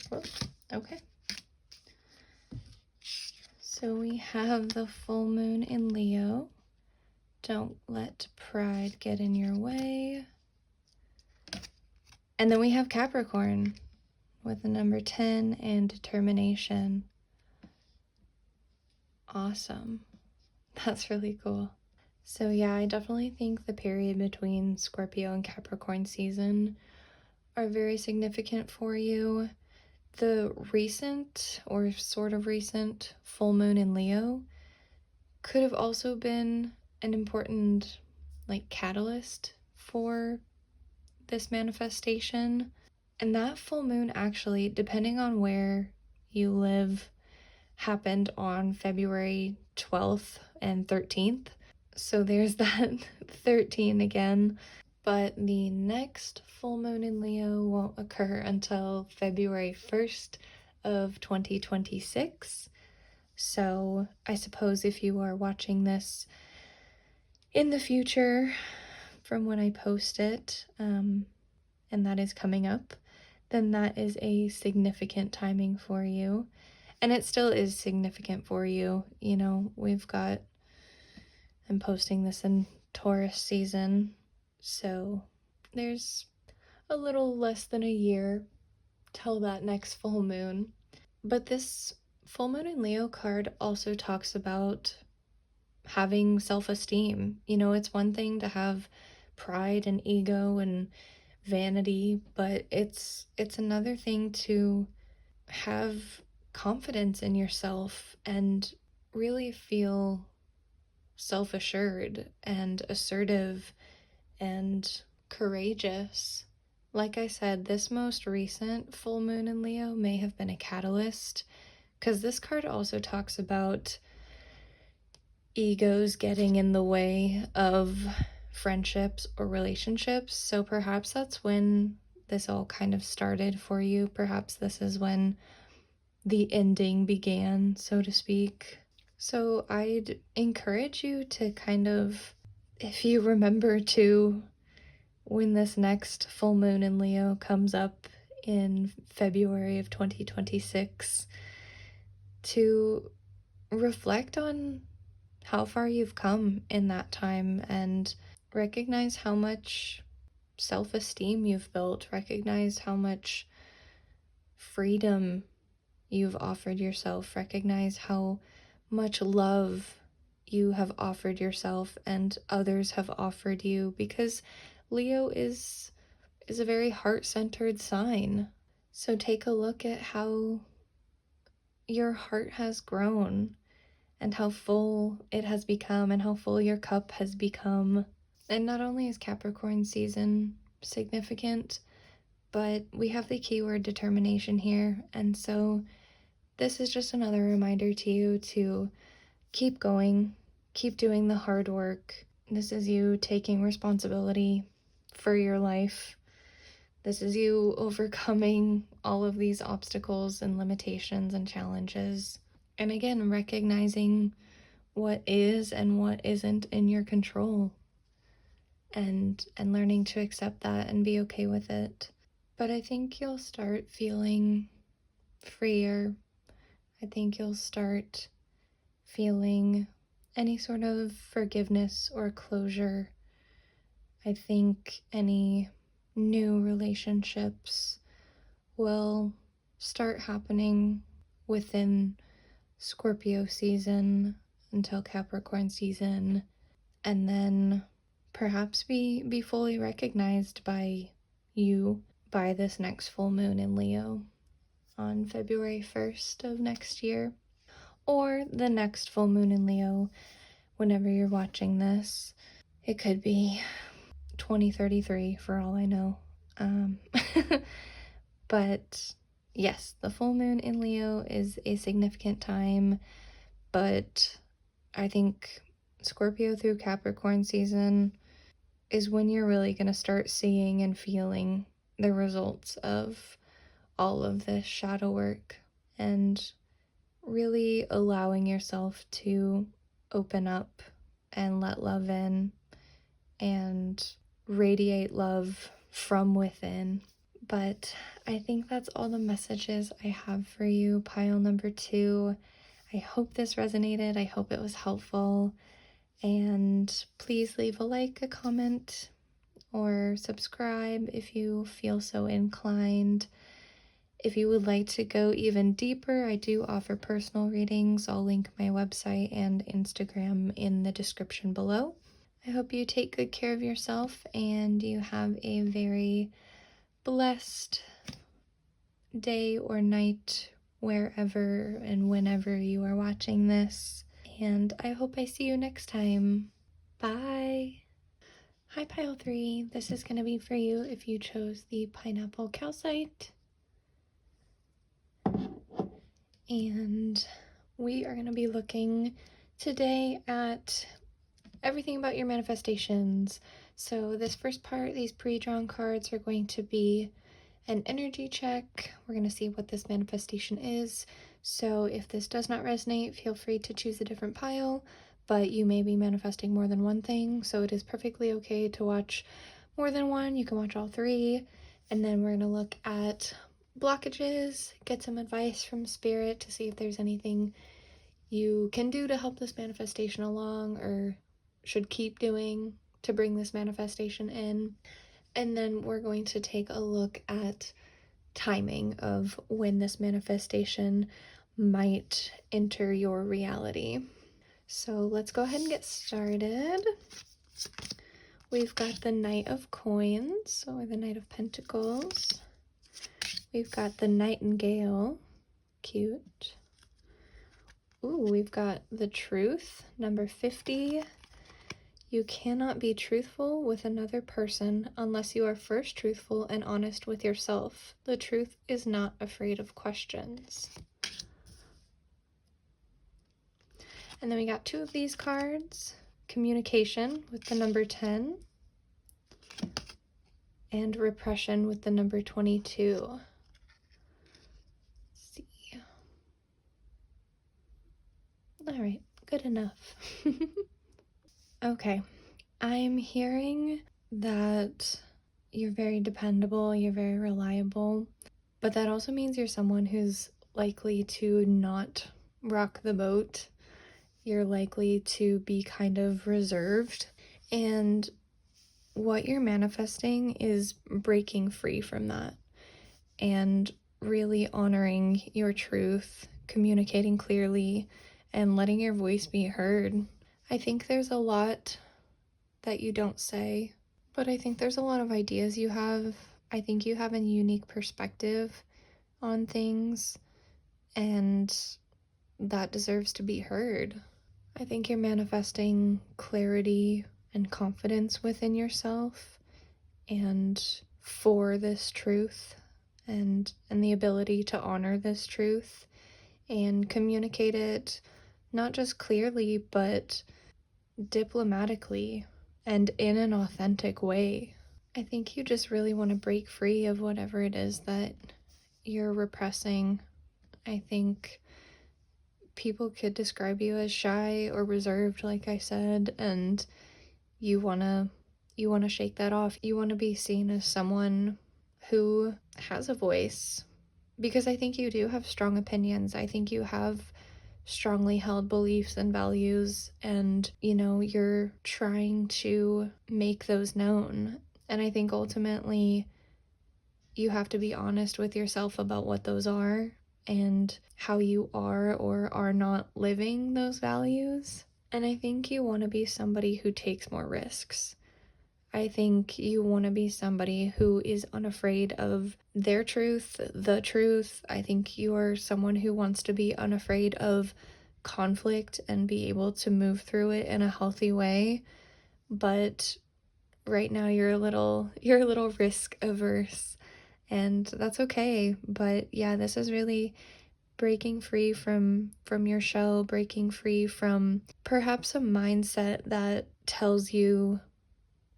[SPEAKER 1] Whoa. Okay. So we have the full moon in Leo. Don't let pride get in your way. And then we have Capricorn with the number 10 and determination. Awesome. That's really cool. So yeah, I definitely think the period between Scorpio and Capricorn season are very significant for you. The recent, or sort of recent, full moon in Leo could have also been an important, like, catalyst for this manifestation. And that full moon actually, depending on where you live, happened on February 12th and 13th. So there's that 13 again. But the next full moon in Leo won't occur until February 1st of 2026. So I suppose if you are watching this in the future from when I post it, and that is coming up, then that is a significant timing for you. And it still is significant for you. You know, I'm posting this in Taurus season, so there's a little less than a year till that next full moon. But this full moon in Leo card also talks about having self-esteem. You know, it's one thing to have pride and ego and vanity, but it's another thing to have confidence in yourself and really feel self-assured and assertive and courageous. Like I said, this most recent full moon in Leo may have been a catalyst, because this card also talks about egos getting in the way of friendships or relationships. So perhaps that's when this all kind of started for you. Perhaps this is when the ending began, so to speak. So I'd encourage you to kind of, if you remember to, when this next full moon in Leo comes up in February of 2026, to reflect on how far you've come in that time and recognize how much self-esteem you've built, recognize how much freedom you've offered yourself, recognize how much love you have offered yourself and others have offered you, because Leo is a very heart-centered sign. So take a look at how your heart has grown and how full it has become and how full your cup has become. And not only is Capricorn season significant, but we have the keyword determination here, and so this is just another reminder to you to keep going, keep doing the hard work. This is you taking responsibility for your life. This is you overcoming all of these obstacles and limitations and challenges. And again, recognizing what is and what isn't in your control, and learning to accept that and be okay with it. But I think you'll start feeling freer. I think you'll start feeling any sort of forgiveness or closure. I think any new relationships will start happening within Scorpio season until Capricorn season, and then perhaps be fully recognized by you by this next full moon in Leo on February 1st of next year, or the next full moon in Leo whenever you're watching this. It could be 2033 for all I know. But yes, the full moon in Leo is a significant time, but I think Scorpio through Capricorn season is when you're really going to start seeing and feeling the results of all of this shadow work, and really allowing yourself to open up and let love in and radiate love from within. But I think that's all the messages I have for you, pile number 2. I hope this resonated. I hope it was helpful. And please leave a like, a comment, or subscribe if you feel so inclined. If you would like to go even deeper, I do offer personal readings. I'll link my website and Instagram in the description below. I hope you take good care of yourself and you have a very blessed day or night wherever and whenever you are watching this. And I hope I see you next time. Bye! Hi Pile 3, this is going to be for you if you chose the Pineapple Calcite. And we are going to be looking today at everything about your manifestations. So this first part, these pre-drawn cards are going to be an energy check. We're going to see what this manifestation is. So if this does not resonate, feel free to choose a different pile, but you may be manifesting more than one thing, so it is perfectly okay to watch more than one. You can watch all 3, and then we're going to look at blockages, get some advice from Spirit to see if there's anything you can do to help this manifestation along or should keep doing to bring this manifestation in. And then we're going to take a look at timing of when this manifestation might enter your reality. So let's go ahead and get started. We've got the Knight of Coins, or the Knight of Pentacles. We've got the Nightingale, cute. Ooh, we've got the Truth, number 50. You cannot be truthful with another person unless you are first truthful and honest with yourself. The truth is not afraid of questions. And then we got 2 of these cards, Communication with the number 10, and Repression with the number 22. Let's see. All right, good enough. Okay, I'm hearing that you're very dependable, you're very reliable, but that also means you're someone who's likely to not rock the boat. You're likely to be kind of reserved, and what you're manifesting is breaking free from that and really honoring your truth, communicating clearly, and letting your voice be heard. I think there's a lot that you don't say, but I think there's a lot of ideas you have. I think you have a unique perspective on things, and that deserves to be heard. I think you're manifesting clarity and confidence within yourself and for this truth and the ability to honor this truth and communicate it not just clearly but diplomatically and in an authentic way. I think you just really want to break free of whatever it is that you're repressing. I think people could describe you as shy or reserved, like I said, and you want to shake that off. You want to be seen as someone who has a voice, because I think you do have strong opinions. I think you have strongly held beliefs and values, and you're trying to make those known. And I think ultimately you have to be honest with yourself about what those are and how you are or are not living those values. And I think you want to be somebody who takes more risks. I think you want to be somebody who is unafraid of their truth, the truth. I think you're someone who wants to be unafraid of conflict and be able to move through it in a healthy way. But right now you're a little risk averse, and that's okay. But yeah, this is really breaking free from your shell, breaking free from perhaps a mindset that tells you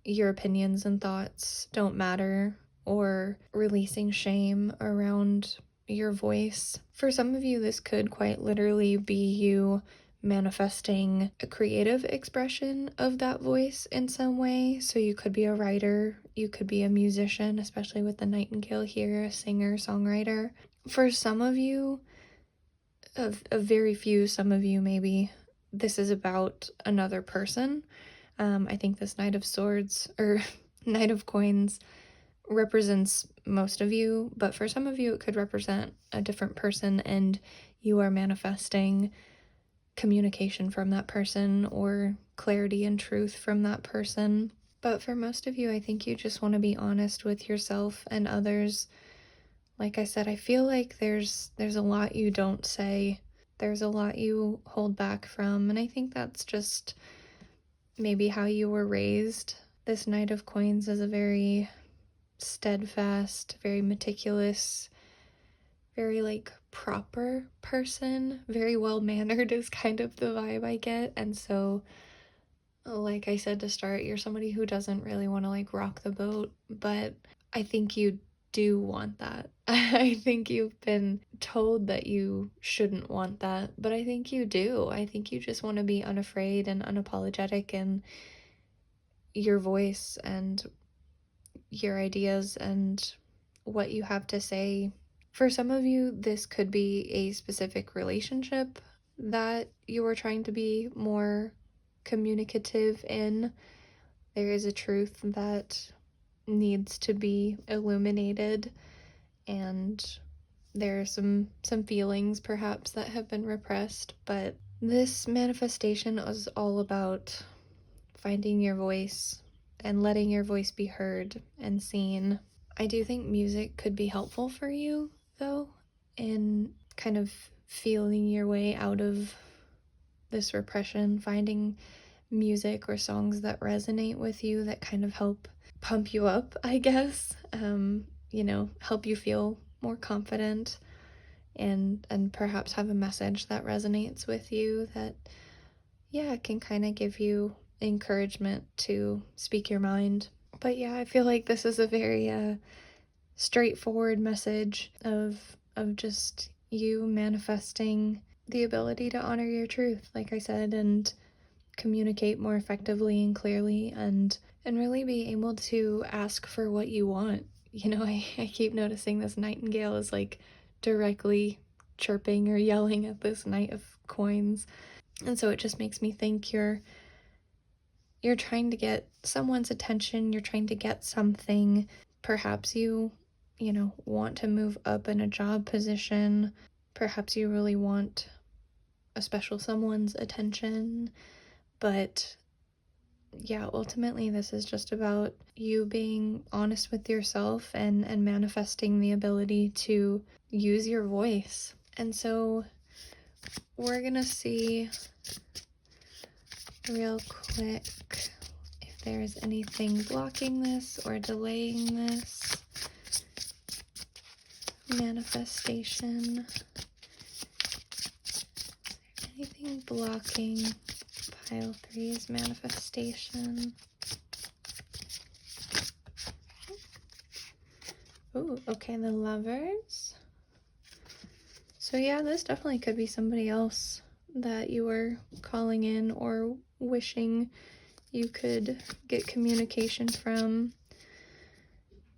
[SPEAKER 1] your opinions and thoughts don't matter, or releasing shame around your voice. For some of you, this could quite literally be you manifesting a creative expression of that voice in some way. So you could be a writer, you could be a musician, especially with the nightingale here, a singer, songwriter. For some of you, a very few, some of you maybe, this is about another person. I think this Knight of Swords, or Knight of Coins, represents most of you, but for some of you it could represent a different person, and you are manifesting communication from that person or clarity and truth from that person. But for most of you, I think you just want to be honest with yourself and others. Like I said, I feel like there's a lot you don't say. There's a lot you hold back from, and I think that's just maybe how you were raised. This Knight of Coins is a very steadfast, very meticulous, very proper person. Very well-mannered is kind of the vibe I get. And so, like I said to start, you're somebody who doesn't really want to rock the boat, but I think you do want that. I think you've been told that you shouldn't want that, but I think you do. I think you just want to be unafraid and unapologetic in your voice and your ideas and what you have to say. For some of you, this could be a specific relationship that you are trying to be more communicative in. There is a truth that needs to be illuminated, and there are some feelings perhaps that have been repressed, but this manifestation is all about finding your voice and letting your voice be heard and seen. I do think music could be helpful for you, though, in kind of feeling your way out of this repression, finding music or songs that resonate with you that kind of help pump you up, I guess, help you feel more confident, and perhaps have a message that resonates with you that, yeah, can kind of give you encouragement to speak your mind. But yeah, I feel like this is a very straightforward message of just you manifesting the ability to honor your truth, like I said, and communicate more effectively and clearly, and really be able to ask for what you want. I keep noticing this nightingale is directly chirping or yelling at this Knight of Coins, and so it just makes me think you're trying to get someone's attention, you're trying to get something. Perhaps you want to move up in a job position. Perhaps you really want a special someone's attention. But yeah, ultimately this is just about you being honest with yourself and manifesting the ability to use your voice. And so we're gonna see real quick if if there's anything blocking this or delaying this manifestation. Anything blocking pile 3's manifestation? Ooh, okay, the Lovers. So yeah, this definitely could be somebody else that you were calling in or wishing you could get communication from.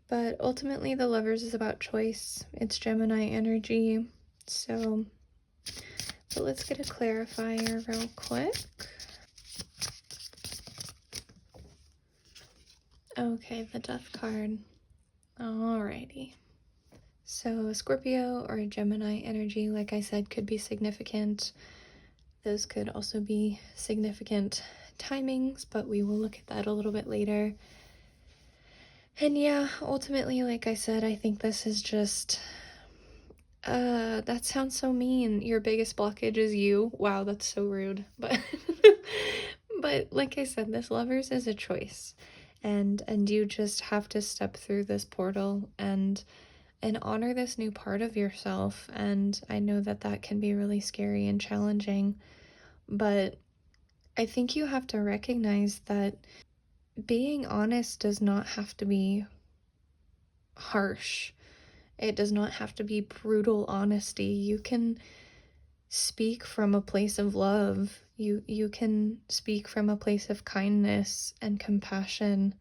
[SPEAKER 1] But ultimately, the Lovers is about choice. It's Gemini energy. So, but let's get a clarifier real quick. Okay, the Death card. Alrighty. So Scorpio or Gemini energy, like I said, could be significant. Those could also be significant timings, but we will look at that a little bit later. And yeah, ultimately, like I said, I think this is just, that sounds so mean. Your biggest blockage is you. Wow, that's so rude. But, but like I said, this Lovers is a choice. And you just have to step through this portal and honor this new part of yourself. And I know that that can be really scary and challenging, but I think you have to recognize that being honest does not have to be harsh. It does not have to be brutal honesty. You can speak from a place of love. You can speak from a place of kindness and compassion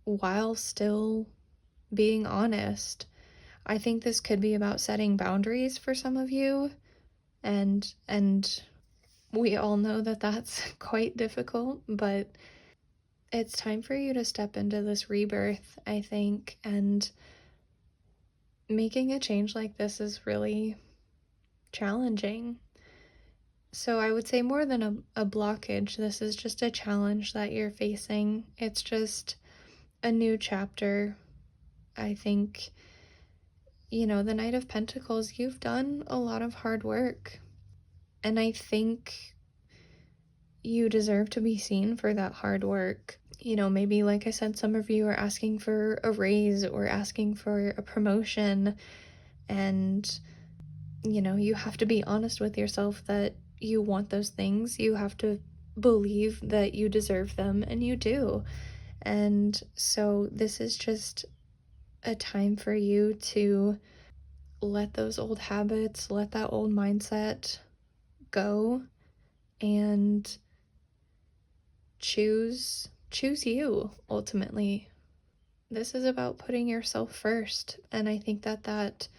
[SPEAKER 1] while still being honest. I think this could be about setting boundaries for some of you, and we all know that that's quite difficult, but it's time for you to step into this rebirth, I think, and making a change like this is really challenging. So I would say more than a blockage, this is just a challenge that you're facing. It's just a new chapter. I think, you know, the Knight of Pentacles, you've done a lot of hard work. And I think you deserve to be seen for that hard work. You know, maybe, like I said, some of you are asking for a raise or asking for a promotion. And, you know, you have to be honest with yourself that you want those things. You have to believe that you deserve them, and you do. And so this is just a time for you to let those old habits, let that old mindset go, and choose you ultimately. This is about putting yourself first, and I think that that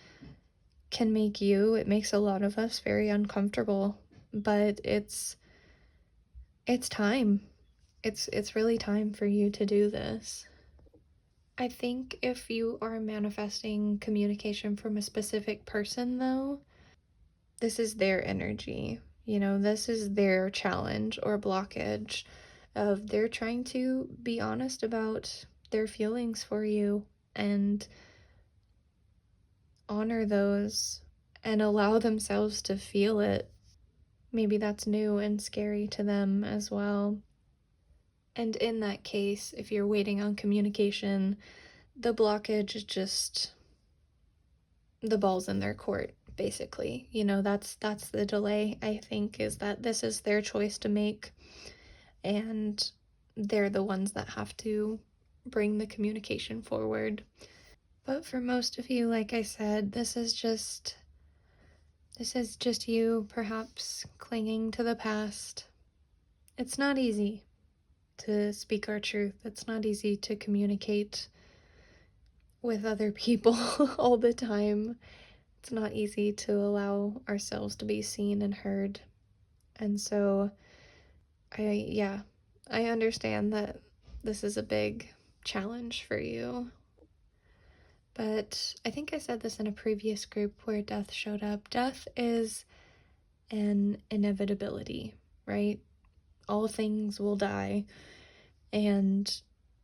[SPEAKER 1] can make it makes a lot of us very uncomfortable, but it's time. It's really time for you to do this. I think if you are manifesting communication from a specific person, though, this is their energy. You know, this is their challenge or blockage of they're trying to be honest about their feelings for you and honor those and allow themselves to feel it. Maybe that's new and scary to them as well. And in that case, if you're waiting on communication, the blockage is just the ball's in their court, basically. You know, that's the delay, I think, is that this is their choice to make, and they're the ones that have to bring the communication forward. But for most of you, like I said, this is just you perhaps clinging to the past. It's not easy to speak our truth. It's not easy to communicate with other people all the time. It's not easy to allow ourselves to be seen and heard. And so I understand that this is a big challenge for you. But I think I said this in a previous group where death showed up. Death is an inevitability, right? All things will die. And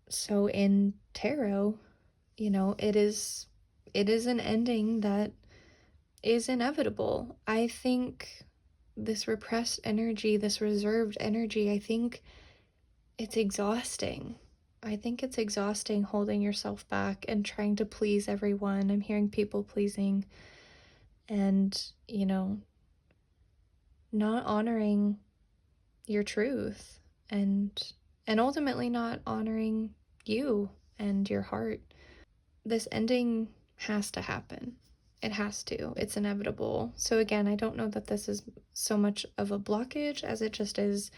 [SPEAKER 1] so in tarot, you know, it is an ending that is inevitable. I think this repressed energy, this reserved energy, I think it's exhausting. I think it's exhausting holding yourself back and trying to please everyone. I'm hearing people pleasing and, not honoring your truth and ultimately not honoring you and your heart. This ending has to happen. It has to. It's inevitable. So again, I don't know that this is so much of a blockage as it just is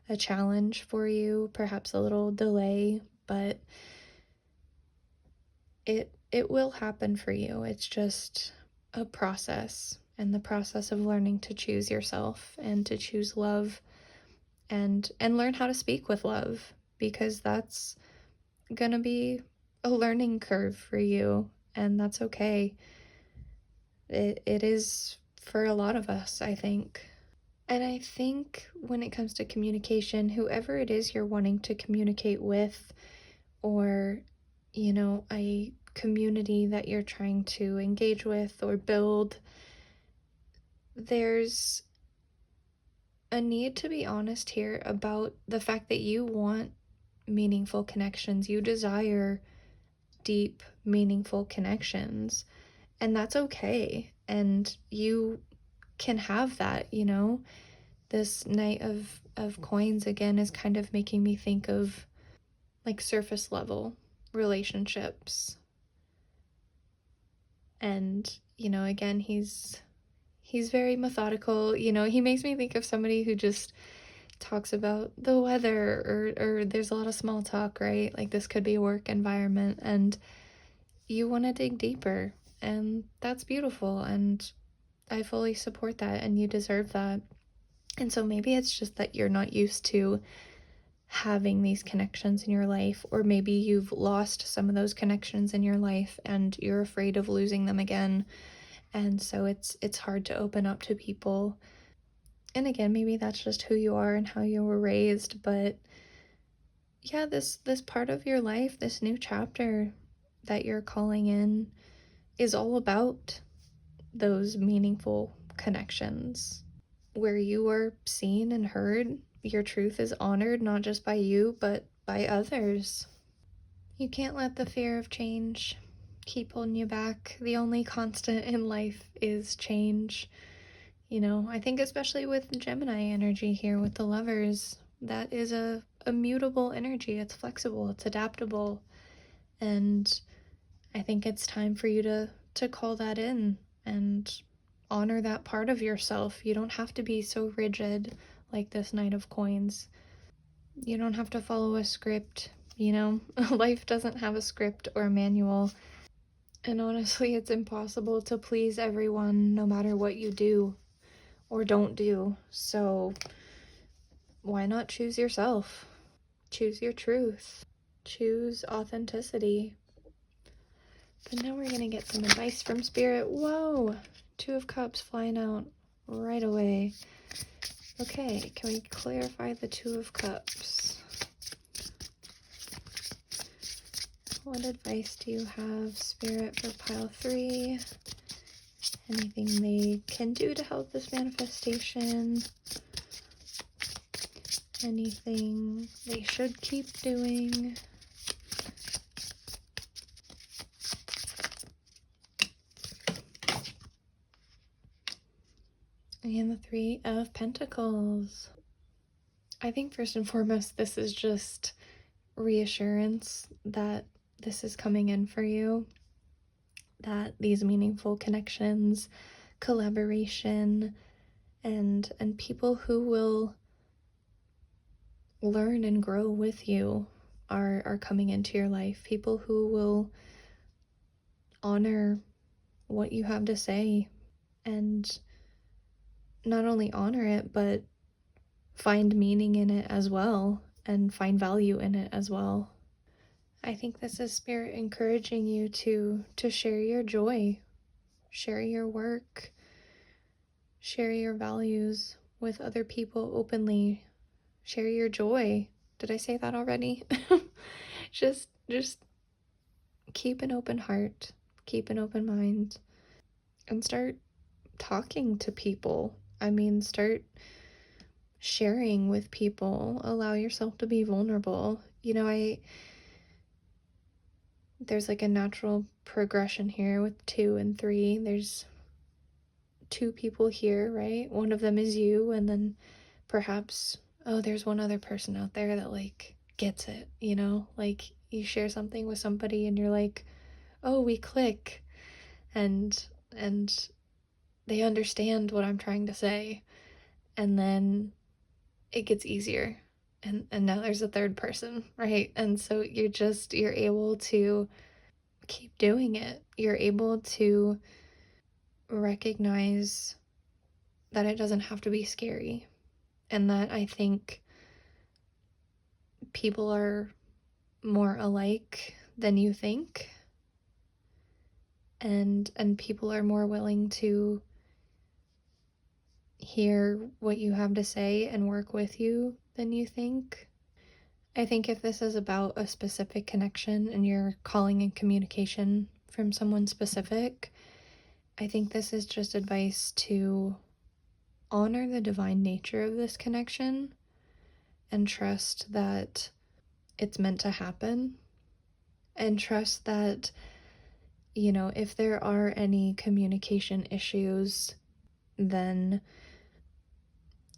[SPEAKER 1] a challenge for you, perhaps a little delay, but it will happen for you. It's just a process, and the process of learning to choose yourself and to choose love and learn how to speak with love, because that's going to be a learning curve for you, and that's okay. It is for a lot of us, I think. And I think when it comes to communication, whoever it is you're wanting to communicate with, or, a community that you're trying to engage with or build, there's a need to be honest here about the fact that you want meaningful connections. You desire deep, meaningful connections, and that's okay. And you can have that, This Knight of Coins again is kind of making me think of like surface level relationships. And, again, he's very methodical. He makes me think of somebody who just talks about the weather, or there's a lot of small talk, right? Like this could be a work environment and you want to dig deeper, and that's beautiful, and I fully support that, and you deserve that. And so maybe it's just that you're not used to having these connections in your life, or maybe you've lost some of those connections in your life and you're afraid of losing them again. And so it's hard to open up to people. And again, maybe that's just who you are and how you were raised, but yeah, this part of your life, this new chapter that you're calling in, is all about those meaningful connections where you are seen and heard. Your truth is honored not just by you, but by others. You can't let the fear of change keep holding you back. The only constant in life is change. I think especially with Gemini energy here with the Lovers, that is a mutable energy. It's flexible, it's adaptable. And I think it's time for you to call that in and honor that part of yourself. You don't have to be so rigid like this Knight of Coins. You don't have to follow a script, Life doesn't have a script or a manual. And honestly, it's impossible to please everyone no matter what you do or don't do. So why not choose yourself? Choose your truth. Choose authenticity. But now we're gonna get some advice from Spirit. Whoa! Two of Cups flying out right away. Okay, can we clarify the Two of Cups? What advice do you have, Spirit, for pile 3? Anything they can do to help this manifestation? Anything they should keep doing? And the Three of Pentacles. I think first and foremost, this is just reassurance that this is coming in for you, that these meaningful connections, collaboration, and people who will learn and grow with you are coming into your life. People who will honor what you have to say, and not only honor it, but find meaning in it as well, and find value in it as well. I think this is Spirit encouraging you to share your joy, share your work, share your values with other people openly. Share your joy. Did I say that already? just keep an open heart, keep an open mind, and start talking to people. I mean, start sharing with people. Allow yourself to be vulnerable. You know, there's like a natural progression here with 2 and 3. There's 2 people here, right? One of them is you, and then perhaps, oh, there's one other person out there that like gets it, you know? Like you share something with somebody and you're like, "Oh, we click." And they understand what I'm trying to say. And then it gets easier. And now there's a third person, right? And so you're able to keep doing it. You're able to recognize that it doesn't have to be scary. And that I think people are more alike than you think. And people are more willing to hear what you have to say and work with you than you think. I think if this is about a specific connection and you're calling in communication from someone specific, I think this is just advice to honor the divine nature of this connection and trust that it's meant to happen, and trust that, you know, if there are any communication issues, then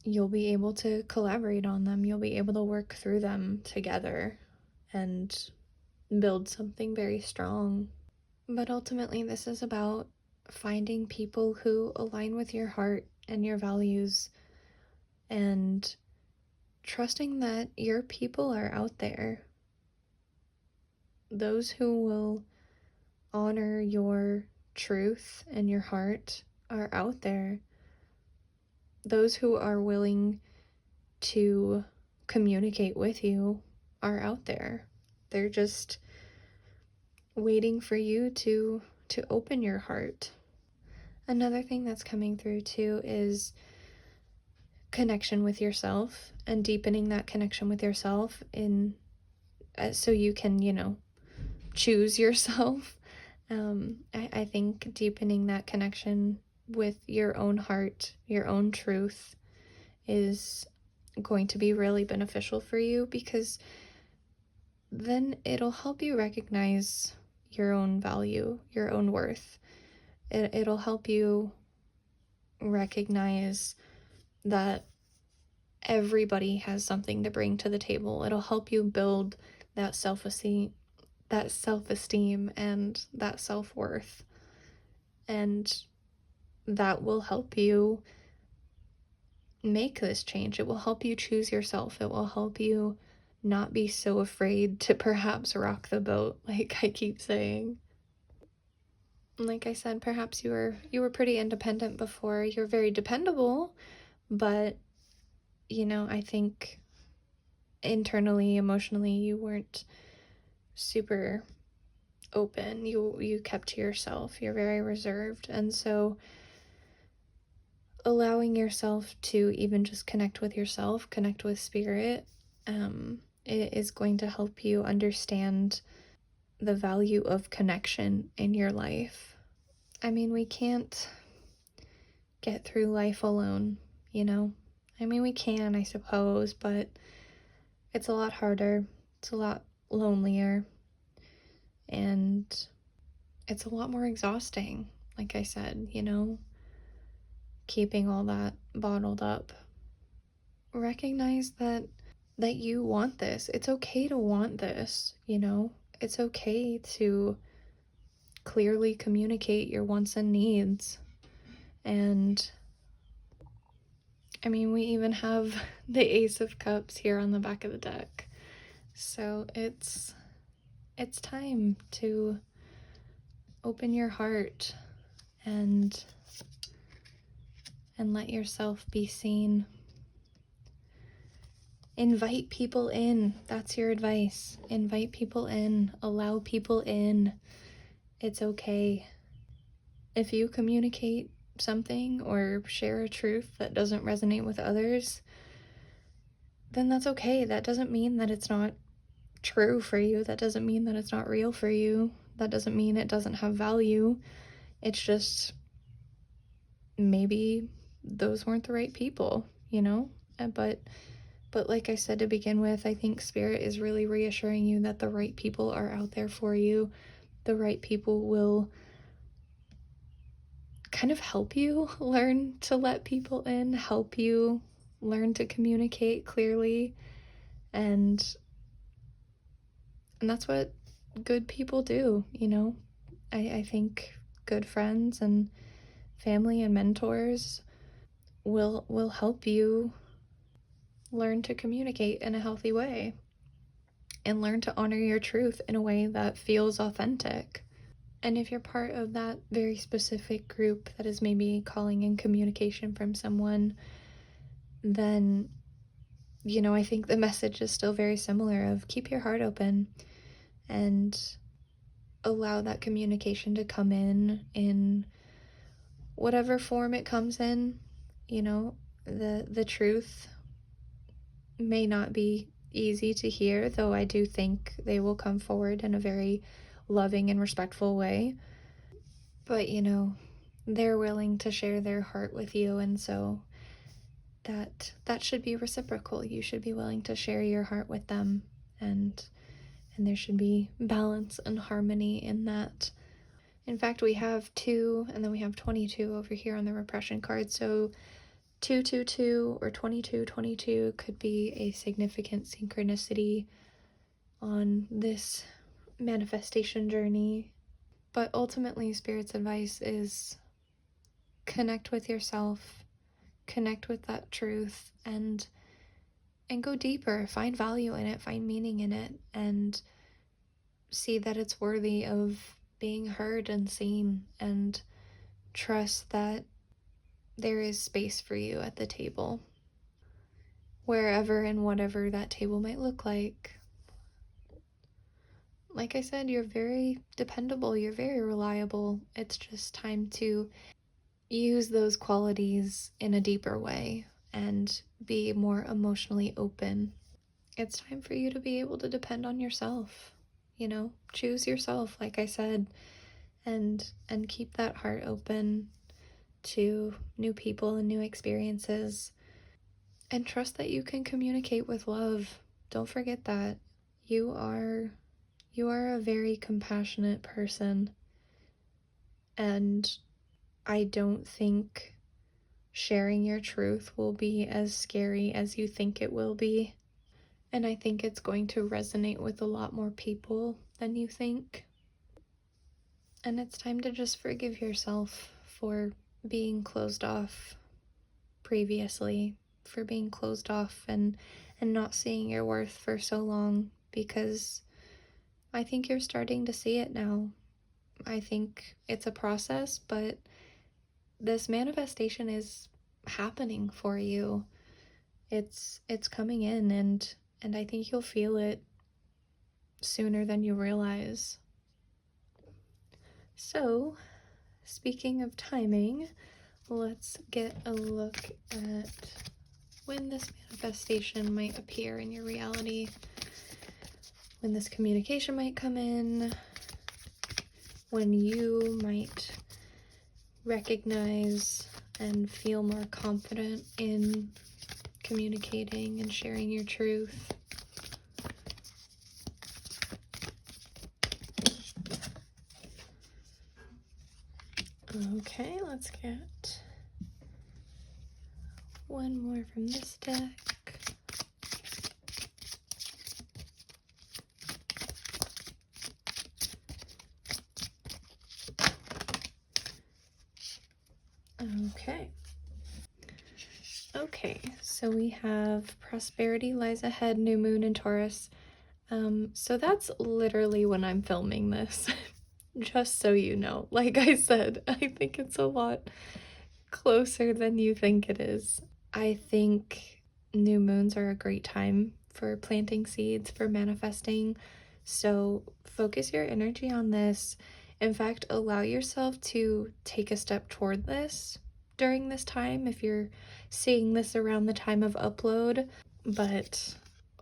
[SPEAKER 1] you'll be able to collaborate on them. You'll be able to work through them together and build something very strong. But ultimately, this is about finding people who align with your heart and your values, and trusting that your people are out there. Those who will honor your truth and your heart are out there. Those who are willing to communicate with you are out there. They're just waiting for you to open your heart. Another thing that's coming through too is connection with yourself, and deepening that connection with yourself in so you can, you know, choose yourself. I think deepening that connection with your own heart, your own truth, is going to be really beneficial for you, because then it'll help you recognize your own value, your own worth. It'll help you recognize that everybody has something to bring to the table. It'll help you build that self-esteem and that self-worth. And that will help you make this change. It will help you choose yourself. It will help you not be so afraid to perhaps rock the boat, like I keep saying. Like I said, perhaps you were pretty independent before. You're very dependable, but you know, I think internally, emotionally, you weren't super open. You kept to yourself. You're very reserved. And so allowing yourself to even just connect with yourself, connect with spirit, it is going to help you understand the value of connection in your life. I mean, we can't get through life alone, you know? I mean, we can, I suppose, but it's a lot harder. It's a lot lonelier. And it's a lot more exhausting, like I said, you know? Keeping all that bottled up. Recognize that you want this. It's okay to want this, you know? It's okay to clearly communicate your wants and needs. And I mean, we even have the Ace of Cups here on the back of the deck. So it's time to open your heart and let yourself be seen. Invite people in. That's your advice. Invite people in. Allow people in. It's okay. If you communicate something or share a truth that doesn't resonate with others, then that's okay. That doesn't mean that it's not true for you. That doesn't mean that it's not real for you. That doesn't mean it doesn't have value. It's just maybe those weren't the right people, you know? But like I said to begin with, I think Spirit is really reassuring you that the right people are out there for you. The right people will kind of help you learn to let people in, help you learn to communicate clearly, and that's what good people do, you know? I think good friends and family and mentors will help you learn to communicate in a healthy way and learn to honor your truth in a way that feels authentic. And if you're part of that very specific group that is maybe calling in communication from someone, then, you know, I think the message is still very similar of keep your heart open and allow that communication to come in whatever form it comes in. You know, the truth may not be easy to hear, though I do think they will come forward in a very loving and respectful way. But, you know, they're willing to share their heart with you, and so that should be reciprocal. You should be willing to share your heart with them, and there should be balance and harmony in that. In fact, we have 2 and then we have 22 over here on the repression card. So 222 or 2222 could be a significant synchronicity on this manifestation journey. But ultimately, Spirit's advice is connect with yourself, connect with that truth, and go deeper. Find value in it, find meaning in it, and see that it's worthy of being heard and seen, and trust that there is space for you at the table, wherever and whatever that table might look like. Like I said, you're very dependable, you're very reliable. It's just time to use those qualities in a deeper way and be more emotionally open. It's time for you to be able to depend on yourself, you know, choose yourself, like I said, and keep that heart open to new people and new experiences, and trust that you can communicate with love. Don't forget that you are a very compassionate person, and I don't think sharing your truth will be as scary as you think it will be. And I think it's going to resonate with a lot more people than you think. And it's time to just forgive yourself for being closed off previously, for being closed off and not seeing your worth for so long, because I think you're starting to see it now. I think it's a process, but this manifestation is happening for you. It's coming in, and I think you'll feel it sooner than you realize. So, speaking of timing, let's get a look at when this manifestation might appear in your reality, when this communication might come in, when you might recognize and feel more confident in communicating and sharing your truth. Okay, let's get one more from this deck. Okay, so we have prosperity lies ahead, new moon in Taurus. So that's literally when I'm filming this. Just so you know, like I said, I think it's a lot closer than you think it is. I think new moons are a great time for planting seeds, for manifesting. So focus your energy on this. In fact, allow yourself to take a step toward this during this time if you're seeing this around the time of upload. But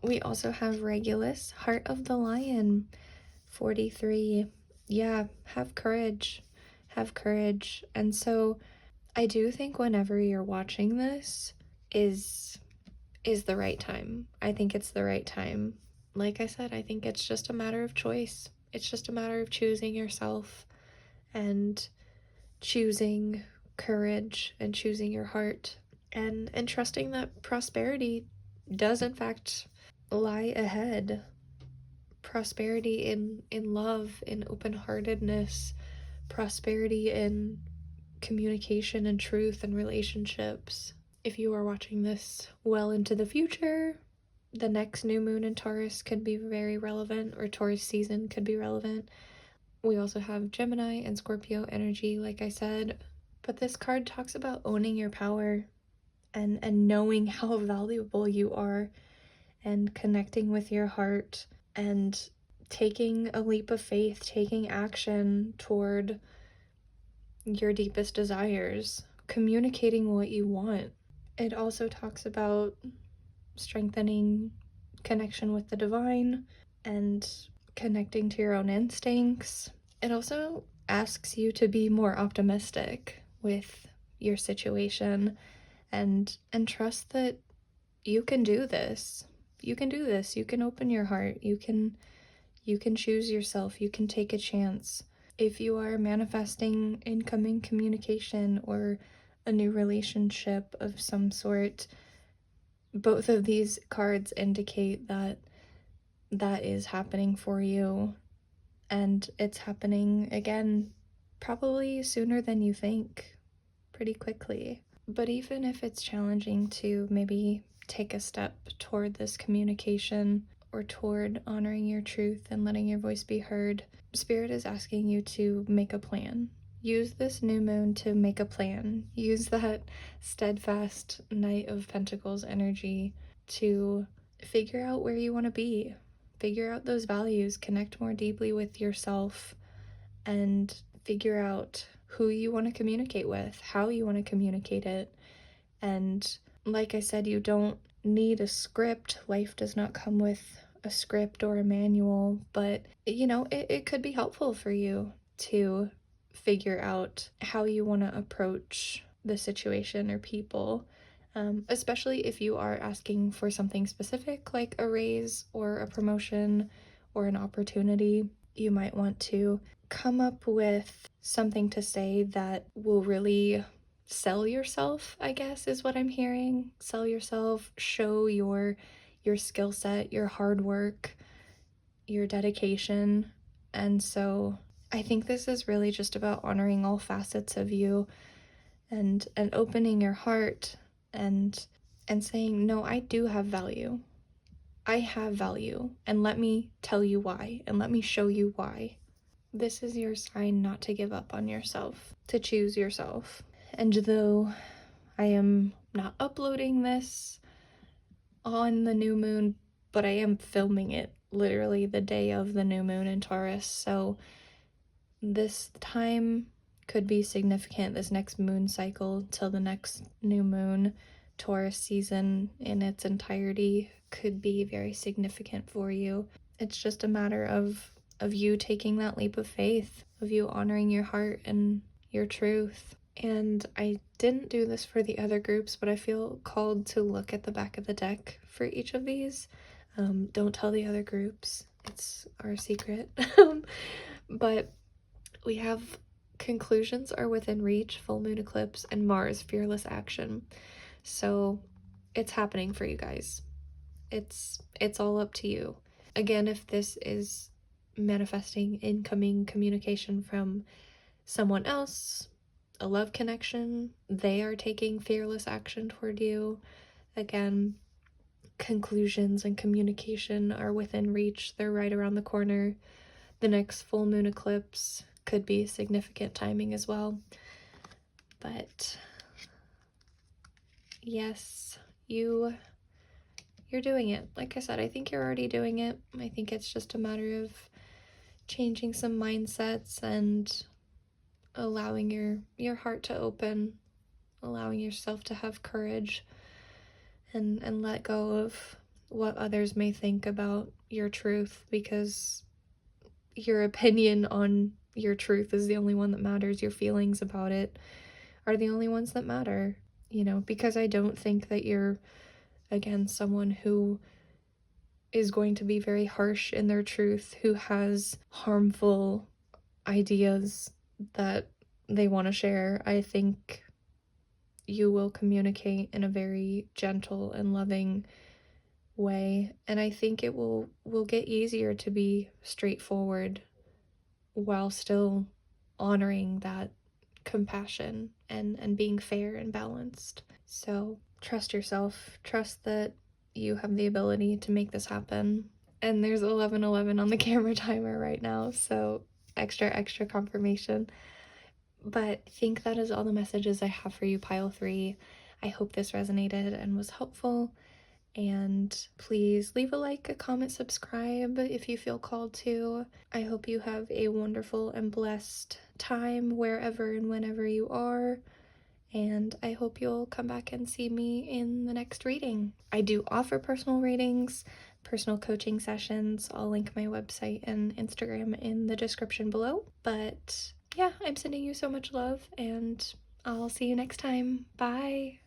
[SPEAKER 1] we also have Regulus, Heart of the Lion, 43. Yeah, have courage. Have courage. And so I do think whenever you're watching this is is the right time. I think it's the right time. Like I said, I think it's just a matter of choice. It's just a matter of choosing yourself and choosing courage and choosing your heart and trusting that prosperity does in fact lie ahead. Prosperity in love, in open-heartedness, prosperity in communication and truth and relationships. If you are watching this well into the future, the next new moon in Taurus could be very relevant, or Taurus season could be relevant. We also have Gemini and Scorpio energy, like I said, but this card talks about owning your power and knowing how valuable you are and connecting with your heart and taking a leap of faith, taking action toward your deepest desires, communicating what you want. It also talks about strengthening connection with the divine and connecting to your own instincts. It also asks you to be more optimistic with your situation and trust that you can do this. You can do this. You can open your heart. You can choose yourself. You can take a chance. If you are manifesting incoming communication or a new relationship of some sort, both of these cards indicate that that is happening for you, and it's happening again probably sooner than you think, pretty quickly. But even if it's challenging to maybe take a step toward this communication or toward honoring your truth and letting your voice be heard, Spirit is asking you to make a plan. Use this new moon to make a plan. Use that steadfast Knight of Pentacles energy to figure out where you want to be. Figure out those values, connect more deeply with yourself, and figure out who you want to communicate with, how you want to communicate it. And like I said, you don't need a script. Life does not come with a script or a manual, but you know, it could be helpful for you to figure out how you want to approach the situation or people, especially if you are asking for something specific like a raise or a promotion or an opportunity. You might want to come up with something to say that will really sell yourself, I guess is what I'm hearing. Sell yourself, show your skill set, your hard work, your dedication. And so I think this is really just about honoring all facets of you and opening your heart and saying, no, I do have value. I have value, and let me tell you why, and let me show you why. This is your sign not to give up on yourself, to choose yourself. And though I am not uploading this on the new moon, but I am filming it literally the day of the new moon in Taurus, so this time could be significant. This next moon cycle till the next new moon, Taurus season in its entirety could be very significant for you. It's just a matter of you taking that leap of faith, of you honoring your heart and your truth. And I didn't do this for the other groups, but I feel called to look at the back of the deck for each of these. Don't tell the other groups, it's our secret. But we have conclusions are within reach, full moon eclipse, and Mars, fearless action. So it's happening for you guys. It's all up to you. Again, if this is manifesting incoming communication from someone else, a love connection, they are taking fearless action toward you. Again, conclusions and communication are within reach. They're right around the corner. The next full moon eclipse could be significant timing as well. But yes, you're doing it. Like I said, I think you're already doing it. I think it's just a matter of changing some mindsets and allowing your heart to open, allowing yourself to have courage and let go of what others may think about your truth, because your opinion on your truth is the only one that matters. Your feelings about it are the only ones that matter, you know, because I don't think that you're against someone who is going to be very harsh in their truth, who has harmful ideas that they want to share. I think you will communicate in a very gentle and loving way, and I think it will get easier to be straightforward while still honoring that compassion and being fair and balanced. So trust yourself, trust that you have the ability to make this happen. And there's 11:11 on the camera timer right now, so extra confirmation. But I think that is all the messages I have for you, pile 3. I hope this resonated and was helpful. And please leave a like, a comment, subscribe if you feel called to. I hope you have a wonderful and blessed time wherever and whenever you are. And I hope you'll come back and see me in the next reading. I do offer personal readings, personal coaching sessions. I'll link my website and Instagram in the description below. But yeah, I'm sending you so much love, and I'll see you next time. Bye!